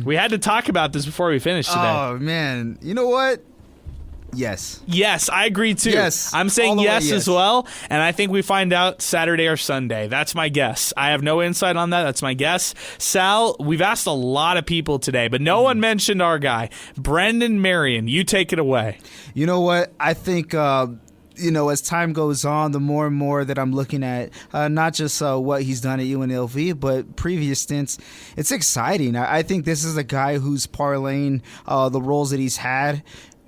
We had to talk about this before we finished today. Oh, man. You know what? Yes. Yes, I agree too. Yes. I'm saying yes as well, and I think we find out Saturday or Sunday. That's my guess. I have no insight on that. That's my guess. Sal, we've asked a lot of people today, but no one mentioned our guy, Brendan Marion. You take it away. You know what? I think as time goes on, the more and more that I'm looking at not just what he's done at UNLV, but previous stints, it's exciting. I think this is a guy who's parlaying the roles that he's had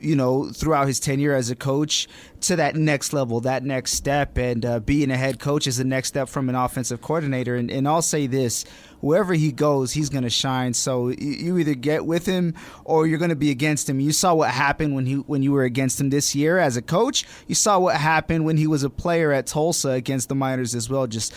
throughout his tenure as a coach to that next level, that next step, and being a head coach is the next step from an offensive coordinator. And I'll say this, wherever he goes, he's going to shine. So you either get with him or you're going to be against him. You saw what happened when you were against him this year as a coach. You saw what happened when he was a player at Tulsa against the Miners as well, just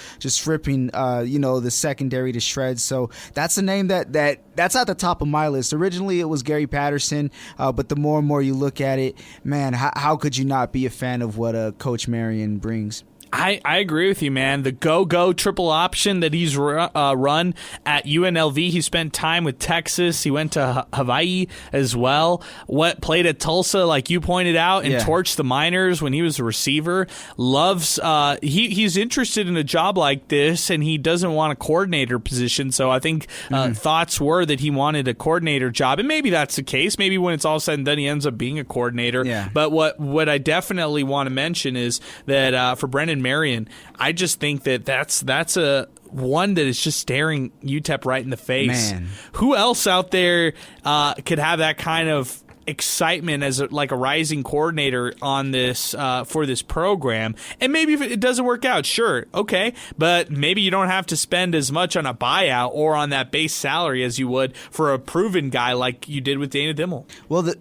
ripping the secondary to shreds. So that's a name that's at the top of my list. Originally it was Gary Patterson, but the more and more you look at it, man, how could you not be a fan of what Coach Marion brings? I agree with you, man. The go triple option that he's run at UNLV. He spent time with Texas. He went to Hawaii as well. Played at Tulsa, like you pointed out, and torched the Miners when he was a receiver. Loves. He's interested in a job like this, and he doesn't want a coordinator position. So I think thoughts were that he wanted a coordinator job, and maybe that's the case. Maybe when it's all said and done, he ends up being a coordinator. Yeah. But what I definitely want to mention is that for Brendan Marion, I just think that's a one that is just staring UTEP right in the face. Man. Who else out there could have that kind of excitement as a rising coordinator on this for this program. And maybe if it doesn't work out, sure, okay, but maybe you don't have to spend as much on a buyout or on that base salary as you would for a proven guy like you did with Dana Dimmel. Well,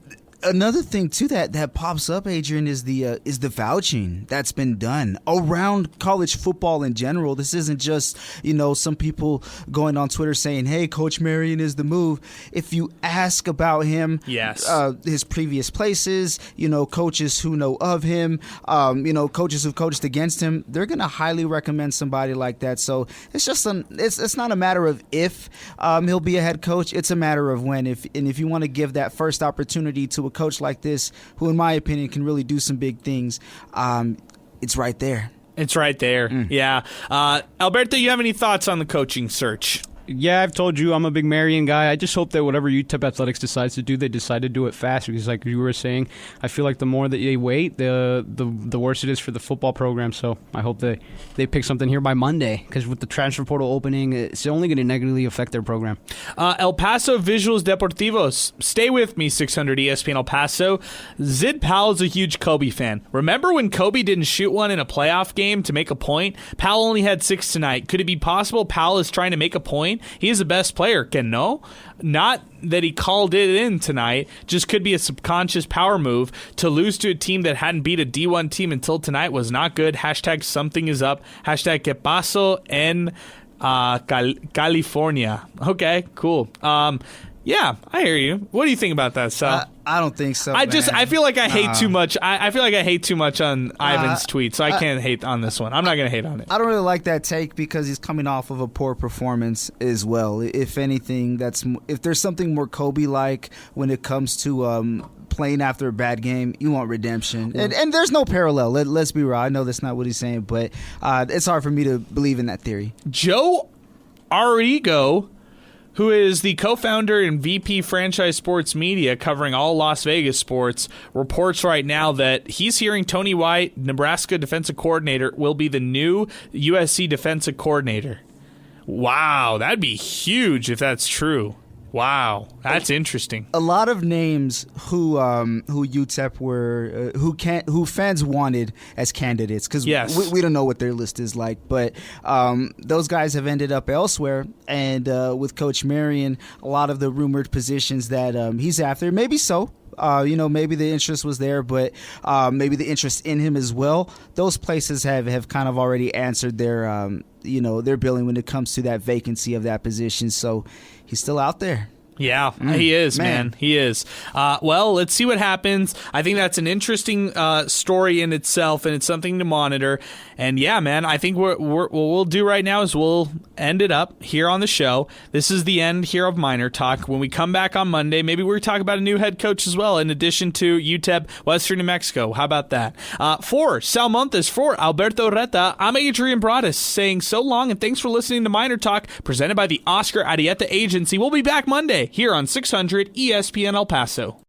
another thing too that pops up, Adrian, is the vouching that's been done around college football in general. This isn't just some people going on Twitter saying, "Hey, Coach Marion is the move." If you ask about him, yes, his previous places, coaches who know of him, coaches who've coached against him, they're gonna highly recommend somebody like that. So it's just it's not a matter of if he'll be a head coach. It's a matter of when. If you want to give that first opportunity to a coach like this, who in my opinion can really do some big things, it's right there. It's right there. Yeah. Alberto, you have any thoughts on the coaching search? Yeah, I've told you I'm a big Marion guy. I just hope that whatever UTEP Athletics decides to do, they decide to do it fast, because like you were saying, I feel like the more that they wait, the worse it is for the football program. So I hope they pick something here by Monday, because with the transfer portal opening, it's only going to negatively affect their program. El Paso Visuals Deportivos. Stay with me, 600 ESPN El Paso. Zid Powell's a huge Kobe fan. Remember when Kobe didn't shoot one in a playoff game to make a point? Powell only had 6 tonight. Could it be possible Powell is trying to make a point? He is the best player, Ken, no? Not that he called it in tonight, just could be a subconscious power move. To lose to a team that hadn't beat a D1 team until tonight was not good. Hashtag something is up. Hashtag que paso en California. Okay, cool. Yeah, I hear you. What do you think about that, Sal? I don't think so. I feel like I hate too much. I feel like I hate too much on Ivan's tweet, so I can't hate on this one. I'm not going to hate on it. I don't really like that take because he's coming off of a poor performance as well. If anything, if there's something more Kobe-like when it comes to playing after a bad game, you want redemption. Yeah. And there's no parallel. Let's be real. I know that's not what he's saying, but it's hard for me to believe in that theory. Joe Arrigo, who is the co-founder and VP Franchise Sports Media covering all Las Vegas sports, reports right now that he's hearing Tony White, Nebraska defensive coordinator, will be the new USC defensive coordinator. Wow, that'd be huge if that's true. Wow, that's interesting. A lot of names who UTEP were who fans wanted as candidates, because we don't know what their list is like, but those guys have ended up elsewhere. And with Coach Marion, a lot of the rumored positions that he's after, maybe so. Maybe the interest was there, but maybe the interest in him as well. Those places have kind of already answered their their billing when it comes to that vacancy of that position. So he's still out there. Yeah, he is, man. He is. Well, let's see what happens. I think that's an interesting story in itself, and it's something to monitor. And yeah, man, I think what we'll do right now is we'll end it up here on the show. This is the end here of Miner Talk. When we come back on Monday, maybe we'll talk about a new head coach as well, in addition to UTEP, Western New Mexico. How about that? For Sal Montes, for Alberto Reta, I'm Adrian Broadus saying so long, and thanks for listening to Miner Talk, presented by the Oscar Arieta Agency. We'll be back Monday here on 600 ESPN El Paso.